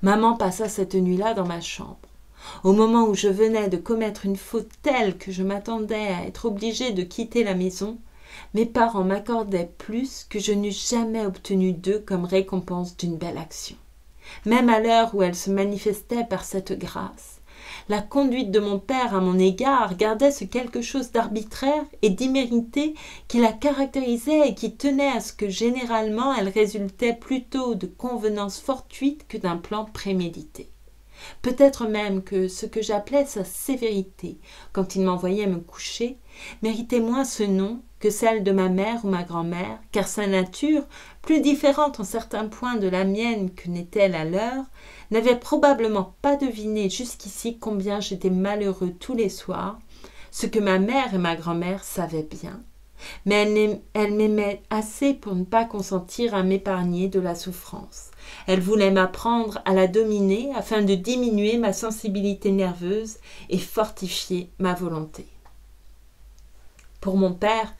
Maman passa cette nuit-là dans ma chambre. Au moment où je venais de commettre une faute telle que je m'attendais à être obligée de quitter la maison, mes parents m'accordaient plus que je n'eus jamais obtenu d'eux comme récompense d'une belle action. Même à l'heure où elle se manifestait par cette grâce, la conduite de mon père à mon égard gardait ce quelque chose d'arbitraire et d'immérité qui la caractérisait et qui tenait à ce que généralement elle résultait plutôt de convenances fortuites que d'un plan prémédité. Peut-être même que ce que j'appelais sa sévérité, quand il m'envoyait me coucher, méritait moins ce nom que celle de ma mère ou ma grand-mère, car sa nature, plus différente en certains points de la mienne que n'était la leur, n'avait probablement pas deviné jusqu'ici combien j'étais malheureux tous les soirs, ce que ma mère et ma grand-mère savaient bien, Mais elle m'aimait assez pour ne pas consentir à m'épargner de la souffrance. Elle voulait m'apprendre à la dominer afin de diminuer ma sensibilité nerveuse et fortifier ma volonté. Pour mon père,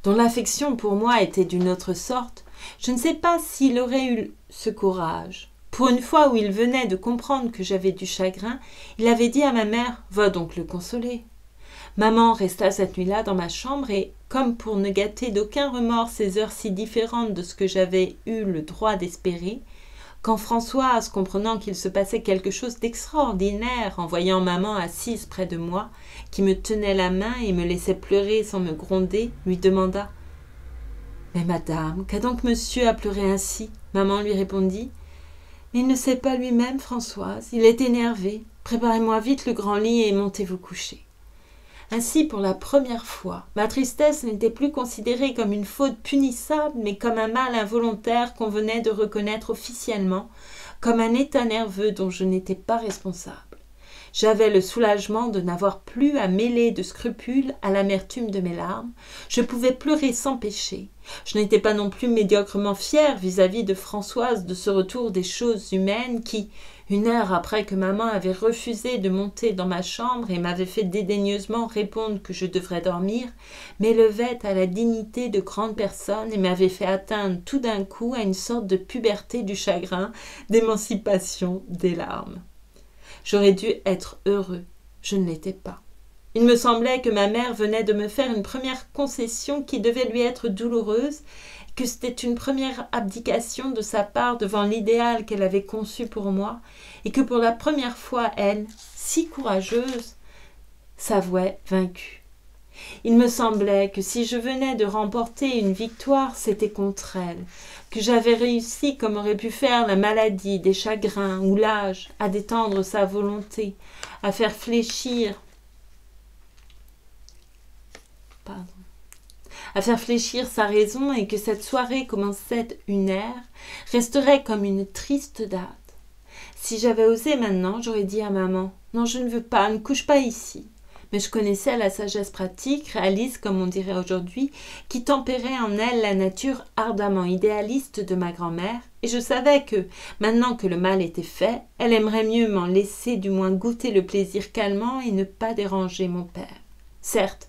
dont l'affection pour moi était d'une autre sorte, je ne sais pas s'il aurait eu ce courage. Pour une fois où il venait de comprendre que j'avais du chagrin, il avait dit à ma mère « Va donc le consoler ». Maman resta cette nuit-là dans ma chambre et, comme pour ne gâter d'aucun remords ces heures si différentes de ce que j'avais eu le droit d'espérer, quand Françoise, comprenant qu'il se passait quelque chose d'extraordinaire en voyant maman assise près de moi, qui me tenait la main et me laissait pleurer sans me gronder, lui demanda « Mais madame, qu'a donc monsieur à pleurer ainsi ?» Maman lui répondit « Il ne sait pas lui-même, Françoise, il est énervé. Préparez-moi vite le grand lit et montez vous coucher. » Ainsi, pour la première fois, ma tristesse n'était plus considérée comme une faute punissable, mais comme un mal involontaire qu'on venait de reconnaître officiellement, comme un état nerveux dont je n'étais pas responsable. J'avais le soulagement de n'avoir plus à mêler de scrupules à l'amertume de mes larmes. Je pouvais pleurer sans péché. Je n'étais pas non plus médiocrement fière vis-à-vis de Françoise de ce retour des choses humaines qui, une heure après que maman avait refusé de monter dans ma chambre et m'avait fait dédaigneusement répondre que je devrais dormir, m'élevait à la dignité de grande personne et m'avait fait atteindre tout d'un coup à une sorte de puberté du chagrin, d'émancipation des larmes. J'aurais dû être heureux. Je ne l'étais pas. Il me semblait que ma mère venait de me faire une première concession qui devait lui être douloureuse, que c'était une première abdication de sa part devant l'idéal qu'elle avait conçu pour moi, et que pour la première fois, elle, si courageuse, s'avouait vaincue. Il me semblait que si je venais de remporter une victoire, c'était contre elle, que j'avais réussi comme aurait pu faire la maladie, des chagrins ou l'âge, à détendre sa volonté, à faire fléchir sa raison et que cette soirée commençait une ère, resterait comme une triste date. Si j'avais osé maintenant, j'aurais dit à maman « Non, je ne veux pas, ne couche pas ici ». Mais je connaissais la sagesse pratique, réaliste comme on dirait aujourd'hui, qui tempérait en elle la nature ardemment idéaliste de ma grand-mère, et je savais que, maintenant que le mal était fait, elle aimerait mieux m'en laisser du moins goûter le plaisir calmant et ne pas déranger mon père. Certes,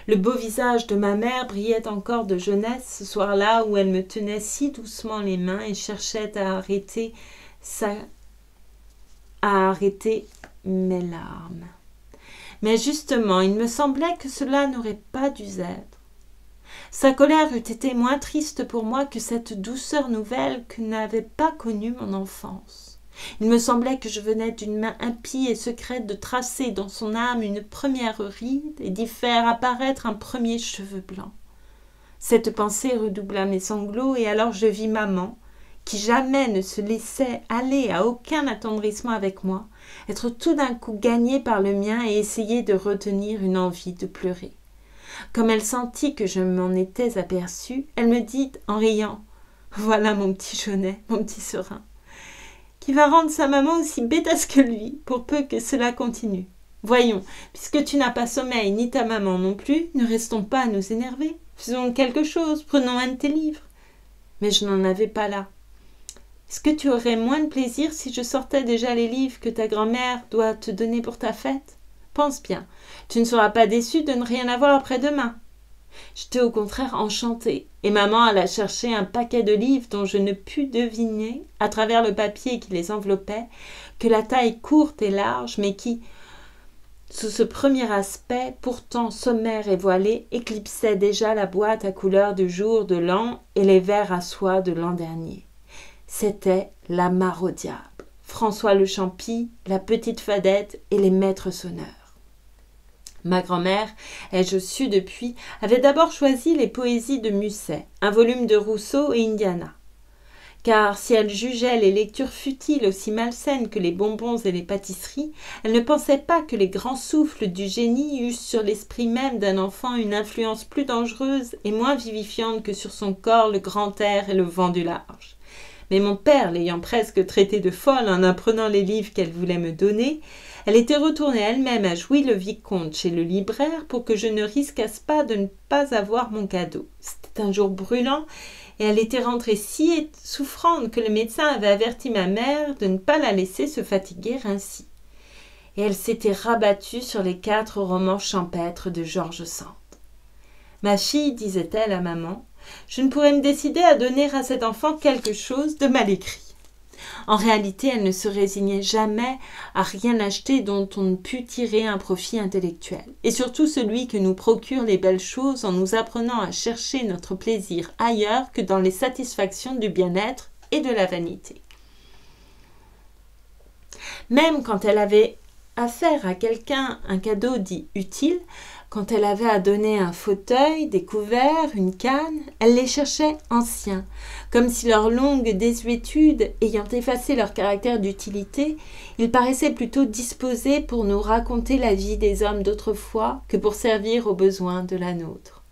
le beau visage de ma mère brillait encore de jeunesse ce soir-là où elle me tenait si doucement les mains et cherchait à arrêter mes larmes. Mais justement, il me semblait que cela n'aurait pas dû être. Sa colère eût été moins triste pour moi que cette douceur nouvelle que n'avait pas connue mon enfance. Il me semblait que je venais d'une main impie et secrète de tracer dans son âme une première ride et d'y faire apparaître un premier cheveu blanc. Cette pensée redoubla mes sanglots et alors je vis maman, qui jamais ne se laissait aller à aucun attendrissement avec moi, être tout d'un coup gagnée par le mien et essayer de retenir une envie de pleurer. Comme elle sentit que je m'en étais aperçue, elle me dit en riant « Voilà mon petit Jaunet, mon petit serin, qui va rendre sa maman aussi bêtasse que lui, pour peu que cela continue. Voyons, puisque tu n'as pas sommeil, ni ta maman non plus, ne restons pas à nous énerver. Faisons quelque chose, prenons un de tes livres. » Mais je n'en avais pas là. Est-ce que tu aurais moins de plaisir si je sortais déjà les livres que ta grand-mère doit te donner pour ta fête? Pense bien, tu ne seras pas déçu de ne rien avoir après-demain. J'étais au contraire enchantée, et maman alla chercher un paquet de livres dont je ne pus deviner, à travers le papier qui les enveloppait, que la taille courte et large, mais qui, sous ce premier aspect, pourtant sommaire et voilé, éclipsait déjà la boîte à couleur du jour de l'an et les vers à soie de l'an dernier. C'était la mare au diable, François le Champy, la petite Fadette et les maîtres sonneurs. Ma grand-mère, ai-je su depuis, avait d'abord choisi les poésies de Musset, un volume de Rousseau et Indiana. Car si elle jugeait les lectures futiles aussi malsaines que les bonbons et les pâtisseries, elle ne pensait pas que les grands souffles du génie eussent sur l'esprit même d'un enfant une influence plus dangereuse et moins vivifiante que sur son corps le grand air et le vent du large. Mais mon père, l'ayant presque traitée de folle en apprenant les livres qu'elle voulait me donner, Elle était retournée elle-même à Jouy le Vicomte chez le libraire pour que je ne risquasse pas de ne pas avoir mon cadeau. C'était un jour brûlant et elle était rentrée si souffrante que le médecin avait averti ma mère de ne pas la laisser se fatiguer ainsi. Et elle s'était rabattue sur les 4 romans champêtres de George Sand. « Ma fille, disait-elle à maman, je ne pourrais me décider à donner à cet enfant quelque chose de mal écrit. » En réalité, elle ne se résignait jamais à rien acheter dont on ne pût tirer un profit intellectuel, et surtout celui que nous procurent les belles choses en nous apprenant à chercher notre plaisir ailleurs que dans les satisfactions du bien-être et de la vanité. Même quand elle avait à faire à quelqu'un un cadeau dit utile, quand elle avait à donner un fauteuil, des couverts, une canne, elle les cherchait anciens, comme si leur longue désuétude ayant effacé leur caractère d'utilité, ils paraissaient plutôt disposés pour nous raconter la vie des hommes d'autrefois que pour servir aux besoins de la nôtre.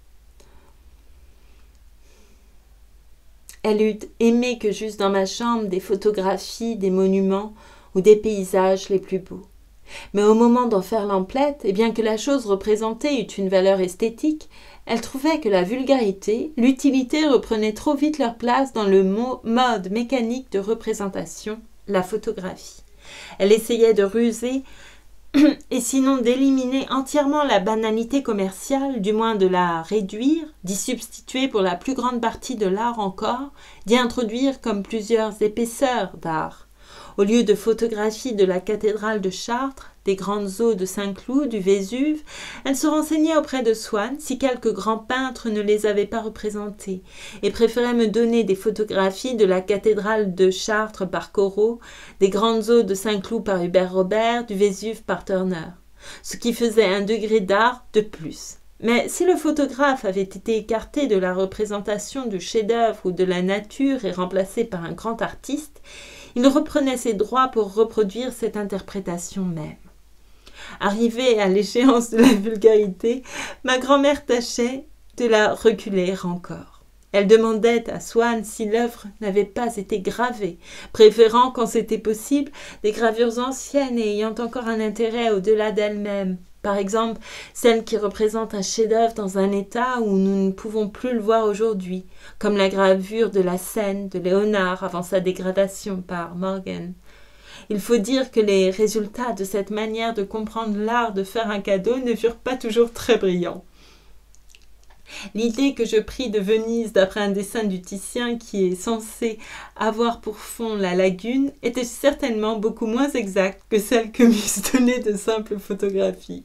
Elle eût aimé que j'eusse dans ma chambre des photographies, des monuments ou des paysages les plus beaux. Mais au moment d'en faire l'emplette, et bien que la chose représentée eût une valeur esthétique, elle trouvait que la vulgarité, l'utilité reprenaient trop vite leur place dans le mode mécanique de représentation, la photographie. Elle essayait de ruser, et sinon d'éliminer entièrement la banalité commerciale, du moins de la réduire, d'y substituer pour la plus grande partie de l'art encore, d'y introduire comme plusieurs épaisseurs d'art. Au lieu de photographies de la cathédrale de Chartres, des grandes eaux de Saint-Cloud, du Vésuve, elle se renseignait auprès de Swann si quelques grands peintres ne les avaient pas représentés, et préférait me donner des photographies de la cathédrale de Chartres par Corot, des grandes eaux de Saint-Cloud par Hubert Robert, du Vésuve par Turner, ce qui faisait un degré d'art de plus. Mais si le photographe avait été écarté de la représentation du chef-d'œuvre ou de la nature et remplacé par un grand artiste, il reprenait ses droits pour reproduire cette interprétation même. Arrivée à l'échéance de la vulgarité, ma grand-mère tâchait de la reculer encore. Elle demandait à Swann si l'œuvre n'avait pas été gravée, préférant, quand c'était possible, des gravures anciennes et ayant encore un intérêt au-delà d'elles-mêmes. Par exemple, celle qui représente un chef-d'œuvre dans un état où nous ne pouvons plus le voir aujourd'hui, comme la gravure de la Seine de Léonard avant sa dégradation par Morgan. Il faut dire que les résultats de cette manière de comprendre l'art de faire un cadeau ne furent pas toujours très brillants. L'idée que je pris de Venise d'après un dessin du Titien qui est censé avoir pour fond la lagune était certainement beaucoup moins exacte que celle que m'eussent donnée de simples photographies.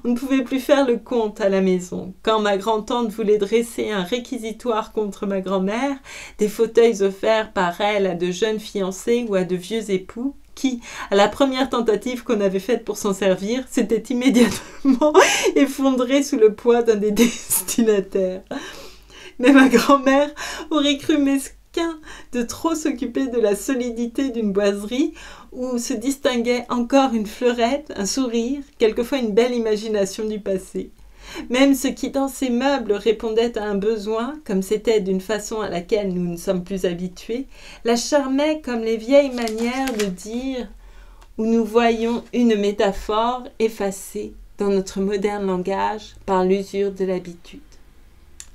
On ne pouvait plus faire le compte à la maison. Quand ma grand-tante voulait dresser un réquisitoire contre ma grand-mère, des fauteuils offerts par elle à de jeunes fiancés ou à de vieux époux, qui, à la première tentative qu'on avait faite pour s'en servir, s'était immédiatement effondré sous le poids d'un des destinataires. Mais ma grand-mère aurait cru mesquin de trop s'occuper de la solidité d'une boiserie où se distinguait encore une fleurette, un sourire, quelquefois une belle imagination du passé. Même ce qui dans ces meubles répondait à un besoin, comme c'était d'une façon à laquelle nous ne sommes plus habitués, la charmait comme les vieilles manières de dire où nous voyons une métaphore effacée dans notre moderne langage par l'usure de l'habitude.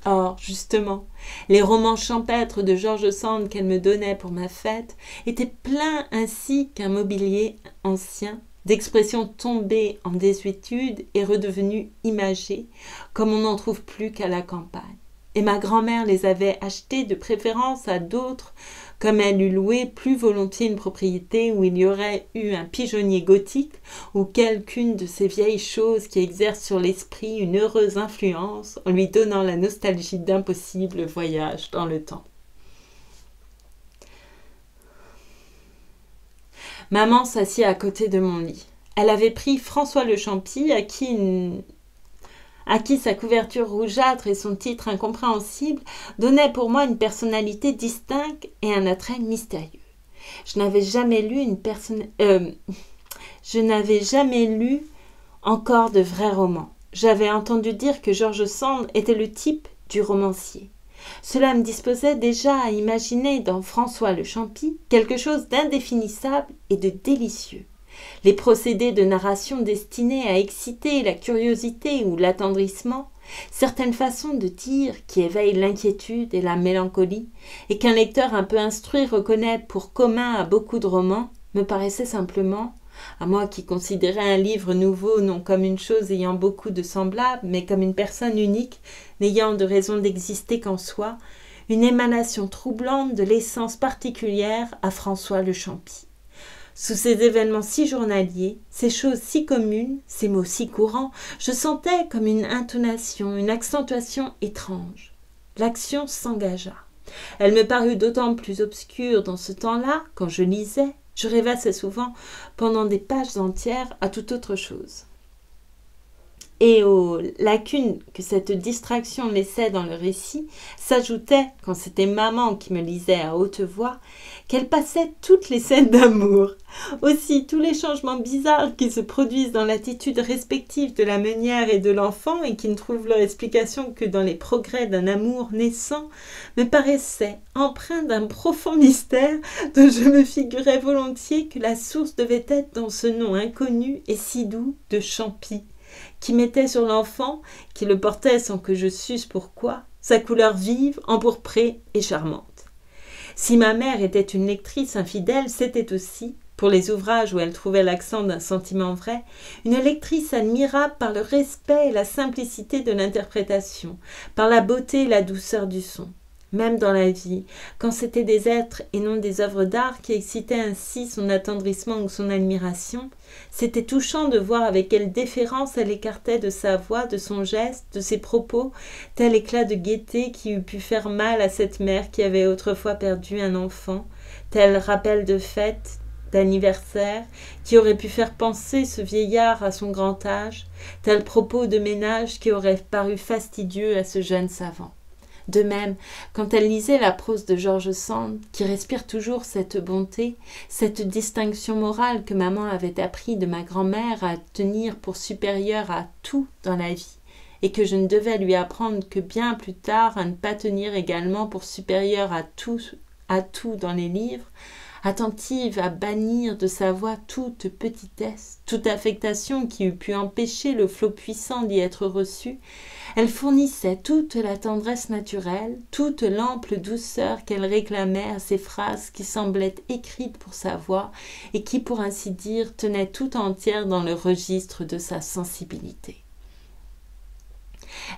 Or, justement, les romans champêtres de George Sand qu'elle me donnait pour ma fête étaient pleins ainsi qu'un mobilier ancien d'expressions tombées en désuétude et redevenues imagées, comme on n'en trouve plus qu'à la campagne. Et ma grand-mère les avait achetées de préférence à d'autres, comme elle eût loué plus volontiers une propriété où il y aurait eu un pigeonnier gothique ou quelqu'une de ces vieilles choses qui exercent sur l'esprit une heureuse influence en lui donnant la nostalgie d'impossibles voyages dans le temps. Maman s'assit à côté de mon lit. Elle avait pris François Le Champy, à qui sa couverture rougeâtre et son titre incompréhensible donnaient pour moi une personnalité distincte et un attrait mystérieux. Je n'avais jamais lu encore de vrais romans. J'avais entendu dire que George Sand était le type du romancier. Cela me disposait déjà à imaginer dans François Le Champy quelque chose d'indéfinissable et de délicieux. Les procédés de narration destinés à exciter la curiosité ou l'attendrissement, certaines façons de dire qui éveillent l'inquiétude et la mélancolie, et qu'un lecteur un peu instruit reconnaît pour commun à beaucoup de romans, me paraissaient simplement, à moi qui considérais un livre nouveau non comme une chose ayant beaucoup de semblables, mais comme une personne unique, n'ayant de raison d'exister qu'en soi, une émanation troublante de l'essence particulière à François Le Champy. Sous ces événements si journaliers, ces choses si communes, ces mots si courants, je sentais comme une intonation, une accentuation étrange. L'action s'engagea. Elle me parut d'autant plus obscure dans ce temps-là, quand je lisais, je rêvassais souvent pendant des pages entières à toute autre chose. Et aux lacunes que cette distraction laissait dans le récit, s'ajoutait, quand c'était maman qui me lisait à haute voix, qu'elle passait toutes les scènes d'amour. Aussi, tous les changements bizarres qui se produisent dans l'attitude respective de la meunière et de l'enfant et qui ne trouvent leur explication que dans les progrès d'un amour naissant, me paraissaient empreints d'un profond mystère dont je me figurais volontiers que la source devait être dans ce nom inconnu et si doux de Champy, qui mettait sur l'enfant, qui le portait sans que je susse pourquoi, sa couleur vive, empourprée et charmante. Si ma mère était une lectrice infidèle, c'était aussi, pour les ouvrages où elle trouvait l'accent d'un sentiment vrai, une lectrice admirable par le respect et la simplicité de l'interprétation, par la beauté et la douceur du son. Même dans la vie, quand c'étaient des êtres et non des œuvres d'art qui excitaient ainsi son attendrissement ou son admiration, c'était touchant de voir avec quelle déférence elle écartait de sa voix, de son geste, de ses propos, tel éclat de gaieté qui eût pu faire mal à cette mère qui avait autrefois perdu un enfant, tel rappel de fête, d'anniversaire, qui aurait pu faire penser ce vieillard à son grand âge, tel propos de ménage qui aurait paru fastidieux à ce jeune savant. De même, quand elle lisait la prose de George Sand, qui respire toujours cette bonté, cette distinction morale que maman avait appris de ma grand-mère à tenir pour supérieure à tout dans la vie, et que je ne devais lui apprendre que bien plus tard à ne pas tenir également pour supérieure à tout dans les livres, attentive à bannir de sa voix toute petitesse, toute affectation qui eût pu empêcher le flot puissant d'y être reçu, elle fournissait toute la tendresse naturelle, toute l'ample douceur qu'elle réclamait à ces phrases qui semblaient écrites pour sa voix et qui, pour ainsi dire, tenaient tout entière dans le registre de sa sensibilité.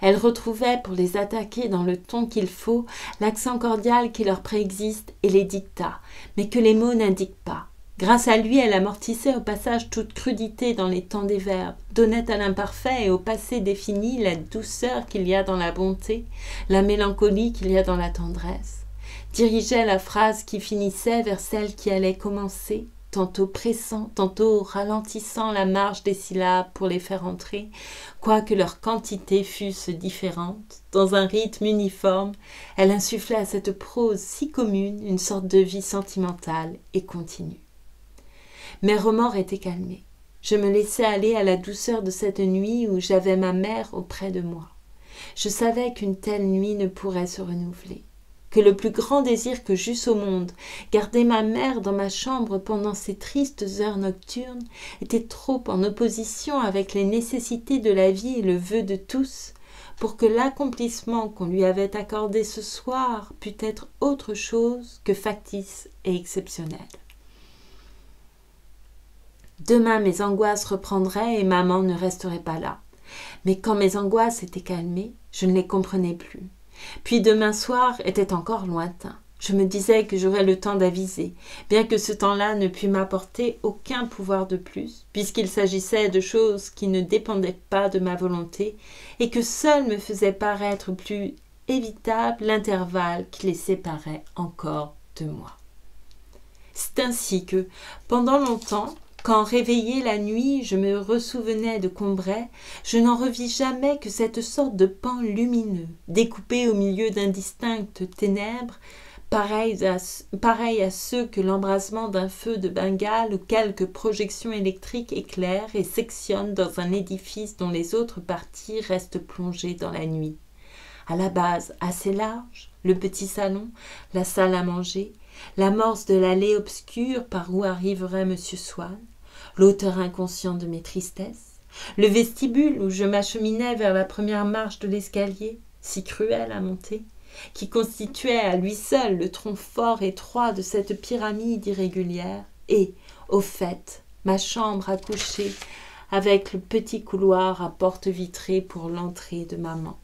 Elle retrouvait, pour les attaquer dans le ton qu'il faut, l'accent cordial qui leur préexiste et les dicta, mais que les mots n'indiquent pas. Grâce à lui, elle amortissait au passage toute crudité dans les temps des verbes, donnait à l'imparfait et au passé défini la douceur qu'il y a dans la bonté, la mélancolie qu'il y a dans la tendresse, dirigeait la phrase qui finissait vers celle qui allait commencer, tantôt pressant, tantôt ralentissant la marche des syllabes pour les faire entrer, quoique leur quantité fût différente, dans un rythme uniforme, elle insufflait à cette prose si commune une sorte de vie sentimentale et continue. Mes remords étaient calmés. Je me laissais aller à la douceur de cette nuit où j'avais ma mère auprès de moi. Je savais qu'une telle nuit ne pourrait se renouveler, que le plus grand désir que j'eusse au monde, garder ma mère dans ma chambre pendant ces tristes heures nocturnes, était trop en opposition avec les nécessités de la vie et le vœu de tous, pour que l'accomplissement qu'on lui avait accordé ce soir pût être autre chose que factice et exceptionnel. Demain mes angoisses reprendraient et maman ne resterait pas là. Mais quand mes angoisses étaient calmées, je ne les comprenais plus. Puis demain soir était encore lointain. Je me disais que j'aurais le temps d'aviser, bien que ce temps-là ne pût m'apporter aucun pouvoir de plus, puisqu'il s'agissait de choses qui ne dépendaient pas de ma volonté et que seul me faisait paraître plus évitable l'intervalle qui les séparait encore de moi. C'est ainsi que, pendant longtemps, quand réveillée la nuit, je me ressouvenais de Combray, je n'en revis jamais que cette sorte de pan lumineux, découpé au milieu d'indistinctes ténèbres, pareils à ceux que l'embrasement d'un feu de Bengale ou quelque projection électrique éclaire et sectionne dans un édifice dont les autres parties restent plongées dans la nuit. À la base assez large, le petit salon, la salle à manger, l'amorce de l'allée obscure par où arriverait M. Swann, l'auteur inconscient de mes tristesses, le vestibule où je m'acheminais vers la première marche de l'escalier, si cruel à monter, qui constituait à lui seul le tronc fort étroit de cette pyramide irrégulière, et, au fait, ma chambre à coucher, avec le petit couloir à porte vitrée pour l'entrée de maman.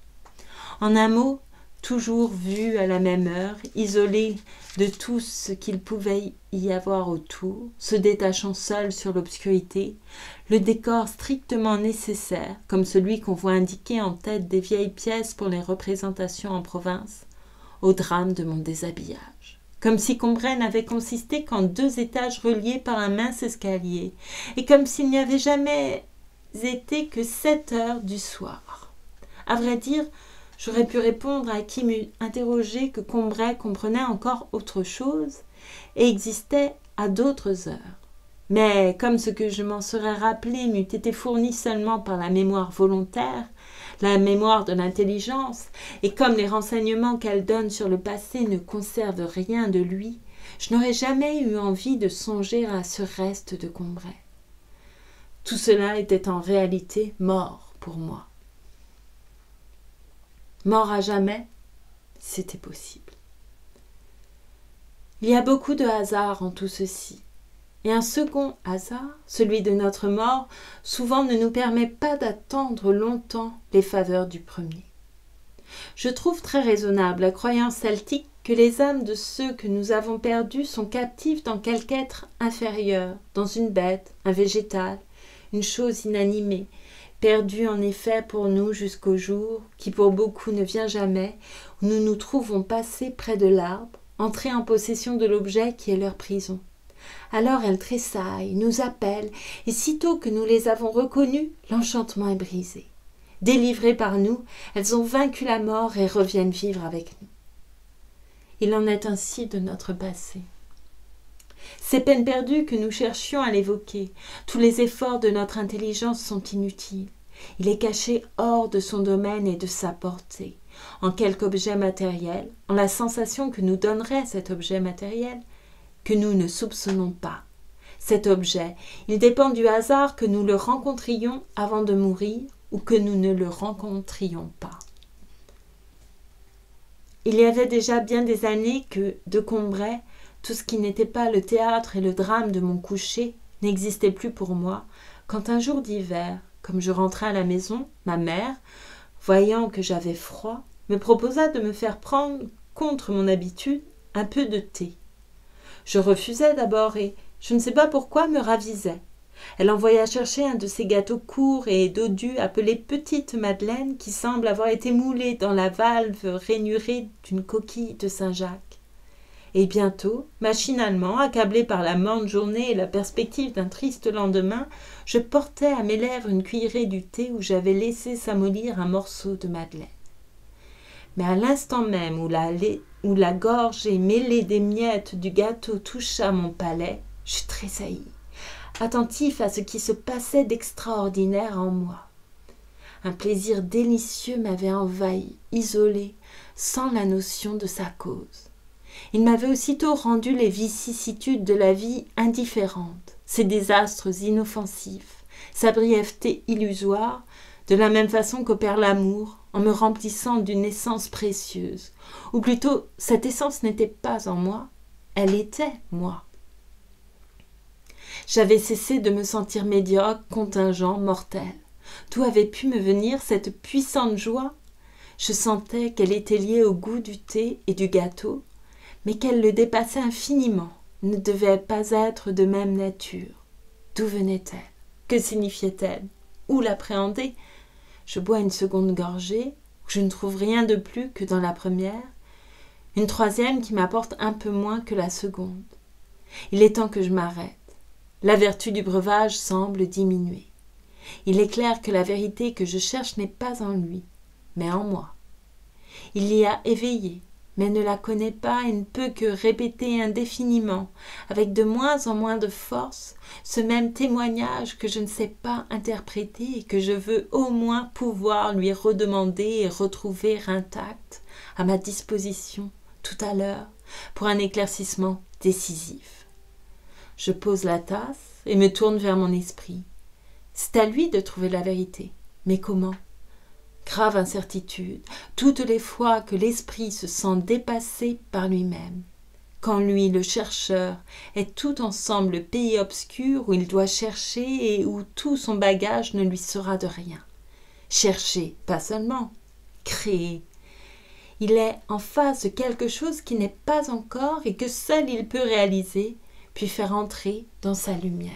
En un mot, toujours vu à la même heure, isolé de tout ce qu'il pouvait y avoir autour, se détachant seul sur l'obscurité, le décor strictement nécessaire, comme celui qu'on voit indiqué en tête des vieilles pièces pour les représentations en province, au drame de mon déshabillage. Comme si Combray n'avait consisté qu'en 2 étages reliés par un mince escalier, et comme s'il n'y avait jamais été que 7 heures du soir. À vrai dire, j'aurais pu répondre à qui m'eût interrogé que Combray comprenait encore autre chose et existait à d'autres heures. Mais comme ce que je m'en serais rappelé m'eût été fourni seulement par la mémoire volontaire, la mémoire de l'intelligence, et comme les renseignements qu'elle donne sur le passé ne conservent rien de lui, je n'aurais jamais eu envie de songer à ce reste de Combray. Tout cela était en réalité mort pour moi. Mort à jamais, c'était possible. Il y a beaucoup de hasard en tout ceci. Et un second hasard, celui de notre mort, souvent ne nous permet pas d'attendre longtemps les faveurs du premier. Je trouve très raisonnable la croyance celtique que les âmes de ceux que nous avons perdus sont captives dans quelque être inférieur, dans une bête, un végétal, une chose inanimée, perdue en effet pour nous jusqu'au jour, qui pour beaucoup ne vient jamais, où nous nous trouvons passés près de l'arbre, entrés en possession de l'objet qui est leur prison. Alors elles tressaillent, nous appellent, et sitôt que nous les avons reconnues, l'enchantement est brisé. Délivrées par nous, elles ont vaincu la mort et reviennent vivre avec nous. Il en est ainsi de notre passé. Ces peines perdues que nous cherchions à l'évoquer, tous les efforts de notre intelligence sont inutiles. Il est caché hors de son domaine et de sa portée, en quelque objet matériel, en la sensation que nous donnerait cet objet matériel, que nous ne soupçonnons pas. Cet objet, il dépend du hasard que nous le rencontrions avant de mourir ou que nous ne le rencontrions pas. Il y avait déjà bien des années que, de Combray, tout ce qui n'était pas le théâtre et le drame de mon coucher n'existait plus pour moi, quand un jour d'hiver, comme je rentrais à la maison, ma mère, voyant que j'avais froid, me proposa de me faire prendre, contre mon habitude, un peu de thé. Je refusai d'abord et, je ne sais pas pourquoi, me ravisai. Elle envoya chercher un de ces gâteaux courts et dodus appelés petites madeleines qui semblent avoir été moulés dans la valve rainurée d'une coquille de Saint-Jacques. Et bientôt, machinalement, accablé par la morne journée et la perspective d'un triste lendemain, je portai à mes lèvres une cuillerée du thé où j'avais laissé s'amollir un morceau de madeleine. Mais à l'instant même où la gorgée mêlée des miettes du gâteau toucha mon palais, je tressaillis, attentif à ce qui se passait d'extraordinaire en moi. Un plaisir délicieux m'avait envahi, isolé, sans la notion de sa cause. Il m'avait aussitôt rendu les vicissitudes de la vie indifférentes, ses désastres inoffensifs, sa brièveté illusoire, de la même façon qu'opère l'amour, en me remplissant d'une essence précieuse. Ou plutôt, cette essence n'était pas en moi, elle était moi. J'avais cessé de me sentir médiocre, contingent, mortel. D'où avait pu me venir cette puissante joie? Je sentais qu'elle était liée au goût du thé et du gâteau, mais qu'elle le dépassait infiniment, ne devait pas être de même nature. D'où venait-elle? Que signifiait-elle? Où l'appréhender? Je bois une seconde gorgée, où je ne trouve rien de plus que dans la première, une troisième qui m'apporte un peu moins que la seconde. Il est temps que je m'arrête. La vertu du breuvage semble diminuer. Il est clair que la vérité que je cherche n'est pas en lui, mais en moi. Il y a éveillé, mais ne la connaît pas et ne peut que répéter indéfiniment, avec de moins en moins de force, ce même témoignage que je ne sais pas interpréter et que je veux au moins pouvoir lui redemander et retrouver intact, à ma disposition, tout à l'heure, pour un éclaircissement décisif. Je pose la tasse, et me tourne vers mon esprit. C'est à lui de trouver la vérité. Mais comment ? Grave incertitude, toutes les fois que l'esprit se sent dépassé par lui-même. Quand lui, le chercheur, est tout ensemble le pays obscur où il doit chercher et où tout son bagage ne lui sera de rien. Chercher, pas seulement, créer. Il est en face de quelque chose qui n'est pas encore et que seul il peut réaliser, puis faire entrer dans sa lumière.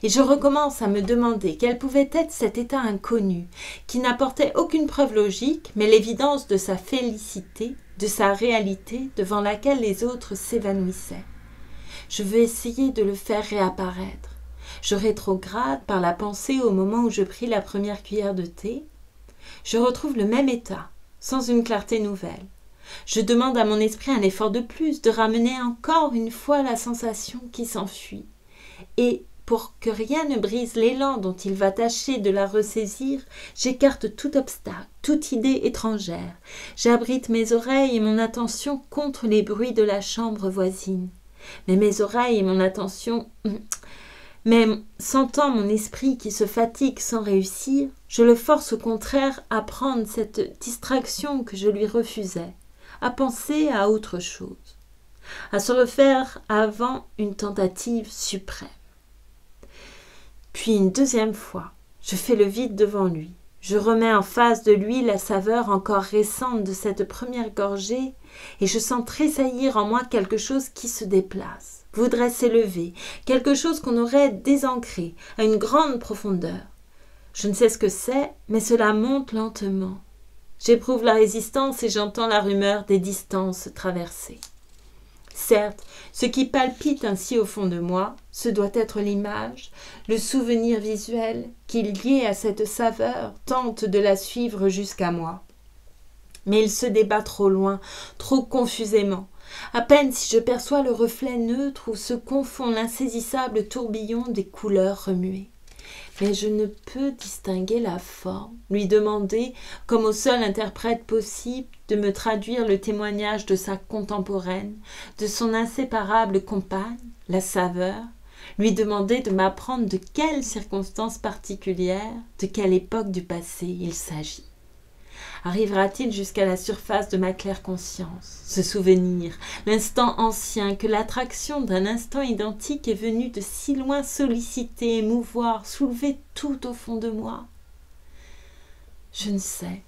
Et je recommence à me demander quel pouvait être cet état inconnu, qui n'apportait aucune preuve logique, mais l'évidence de sa félicité, de sa réalité devant laquelle les autres s'évanouissaient. Je veux essayer de le faire réapparaître. Je rétrograde par la pensée au moment où je pris la première cuillère de thé. Je retrouve le même état, sans une clarté nouvelle. Je demande à mon esprit un effort de plus, de ramener encore une fois la sensation qui s'enfuit. Et pour que rien ne brise l'élan dont il va tâcher de la ressaisir, j'écarte tout obstacle, toute idée étrangère. J'abrite mes oreilles et mon attention contre les bruits de la chambre voisine. Mais mes oreilles et mon attention... Mais sentant mon esprit qui se fatigue sans réussir, je le force au contraire à prendre cette distraction que je lui refusais, à penser à autre chose, à se refaire avant une tentative suprême. Puis une deuxième fois, je fais le vide devant lui. Je remets en face de lui la saveur encore récente de cette première gorgée et je sens tressaillir en moi quelque chose qui se déplace, voudrait s'élever, quelque chose qu'on aurait désancré à une grande profondeur. Je ne sais ce que c'est, mais cela monte lentement. J'éprouve la résistance et j'entends la rumeur des distances traversées. Certes, ce qui palpite ainsi au fond de moi, ce doit être l'image, le souvenir visuel qui, lié à cette saveur, tente de la suivre jusqu'à moi. Mais il se débat trop loin, trop confusément. À peine si je perçois le reflet neutre où se confond l'insaisissable tourbillon des couleurs remuées. Mais je ne peux distinguer la forme, lui demander, comme au seul interprète possible, de me traduire le témoignage de sa contemporaine, de son inséparable compagne, la saveur, lui demander de m'apprendre de quelles circonstances particulières, de quelle époque du passé il s'agit. Arrivera-t-il jusqu'à la surface de ma claire conscience, ce souvenir, l'instant ancien que l'attraction d'un instant identique est venue de si loin solliciter, émouvoir, soulever tout au fond de moi? Je ne sais.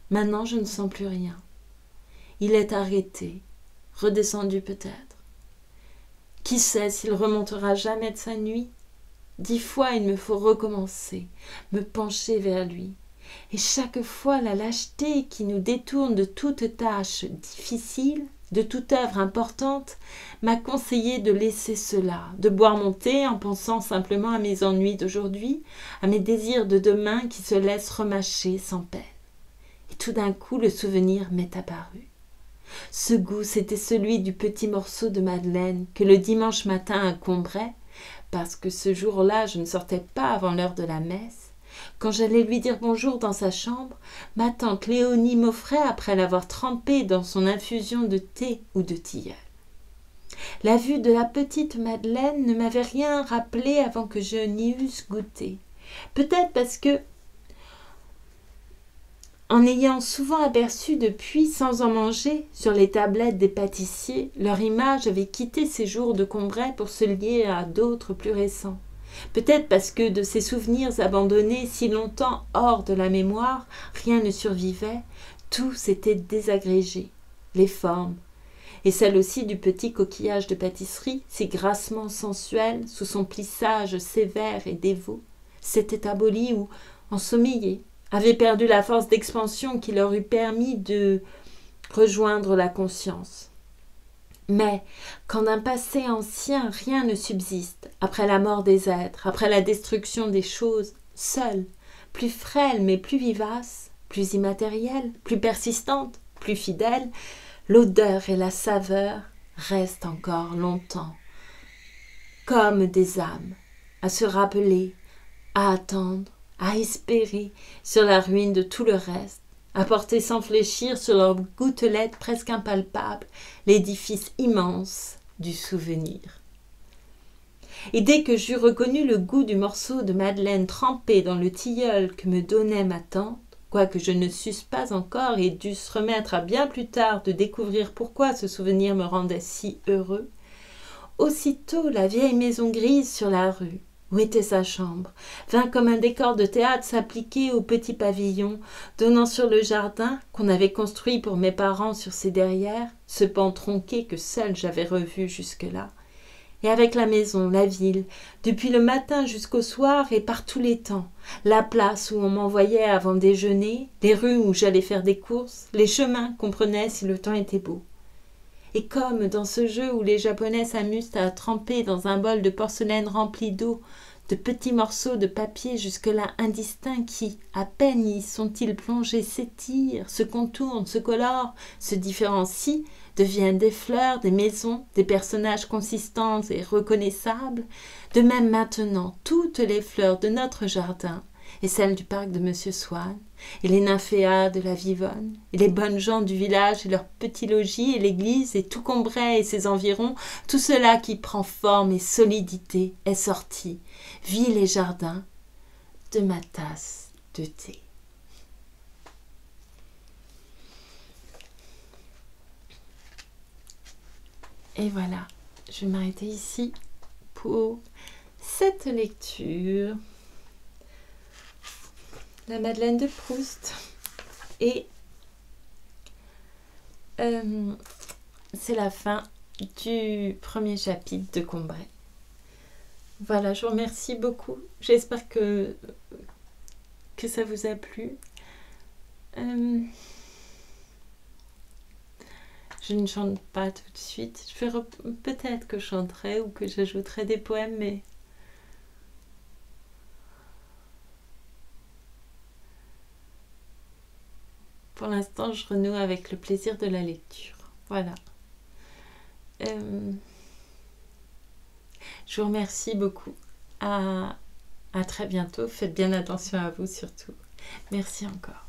Maintenant, je ne sens plus rien. Il est arrêté, redescendu peut-être. Qui sait s'il remontera jamais de sa nuit? 10 fois il me faut recommencer, me pencher vers lui. Et chaque fois la lâcheté qui nous détourne de toute tâche difficile, de toute œuvre importante, m'a conseillé de laisser cela, de boire mon thé en pensant simplement à mes ennuis d'aujourd'hui, à mes désirs de demain qui se laissent remâcher sans peine. Et tout d'un coup le souvenir m'est apparu. Ce goût, c'était celui du petit morceau de madeleine que le dimanche matin incombrait, parce que ce jour-là je ne sortais pas avant l'heure de la messe. Quand j'allais lui dire bonjour dans sa chambre, ma tante Léonie m'offrait après l'avoir trempé dans son infusion de thé ou de tilleul. La vue de la petite Madeleine ne m'avait rien rappelé avant que je n'y eusse goûté. Peut-être parce que, en ayant souvent aperçu depuis, sans en manger, sur les tablettes des pâtissiers, leur image avait quitté ses jours de Combray pour se lier à d'autres plus récents. Peut-être parce que de ces souvenirs abandonnés si longtemps hors de la mémoire, rien ne survivait, tout s'était désagrégé, les formes, et celle aussi du petit coquillage de pâtisserie, si grassement sensuel, sous son plissage sévère et dévot, s'était aboli ou ensommeillé, avait perdu la force d'expansion qui leur eût permis de rejoindre la conscience. Mais, quand d'un passé ancien rien ne subsiste, après la mort des êtres, après la destruction des choses, seule, plus frêle mais plus vivace, plus immatérielle, plus persistante, plus fidèle, l'odeur et la saveur restent encore longtemps, comme des âmes, à se rappeler, à attendre, à espérer sur la ruine de tout le reste, à porter sans fléchir sur leurs gouttelettes presque impalpables l'édifice immense du souvenir. Et dès que j'eus reconnu le goût du morceau de madeleine trempé dans le tilleul que me donnait ma tante, quoique je ne susse pas encore et dusse remettre à bien plus tard de découvrir pourquoi ce souvenir me rendait si heureux, aussitôt la vieille maison grise sur la rue, où était sa chambre, vint comme un décor de théâtre s'appliquer au petit pavillon donnant sur le jardin qu'on avait construit pour mes parents sur ses derrières, ce pan tronqué que seul j'avais revu jusque-là. Et avec la maison, la ville, depuis le matin jusqu'au soir et par tous les temps, la place où on m'envoyait avant déjeuner, les rues où j'allais faire des courses, les chemins qu'on prenait si le temps était beau. Et comme dans ce jeu où les Japonais s'amusent à tremper dans un bol de porcelaine rempli d'eau de petits morceaux de papier jusque-là indistincts qui, à peine y sont-ils plongés, s'étirent, se contournent, se colorent, se différencient, deviennent des fleurs, des maisons, des personnages consistants et reconnaissables, de même maintenant toutes les fleurs de notre jardin et celles du parc de Monsieur Swann, et les nymphéas de la Vivonne, et les bonnes gens du village et leurs petits logis, et l'église, et tout Combray et ses environs, tout cela qui prend forme et solidité est sorti, ville et jardin, de ma tasse de thé. Et voilà, je vais m'arrêter ici pour cette lecture. La Madeleine de Proust. Et c'est la fin du premier chapitre de Combray. Voilà, je vous remercie beaucoup. J'espère que ça vous a plu. Je ne chante pas tout de suite. Peut-être que je chanterai ou que j'ajouterai des poèmes, mais pour l'instant, je renoue avec le plaisir de la lecture. Voilà. Je vous remercie beaucoup. À très bientôt. Faites bien attention à vous surtout. Merci encore.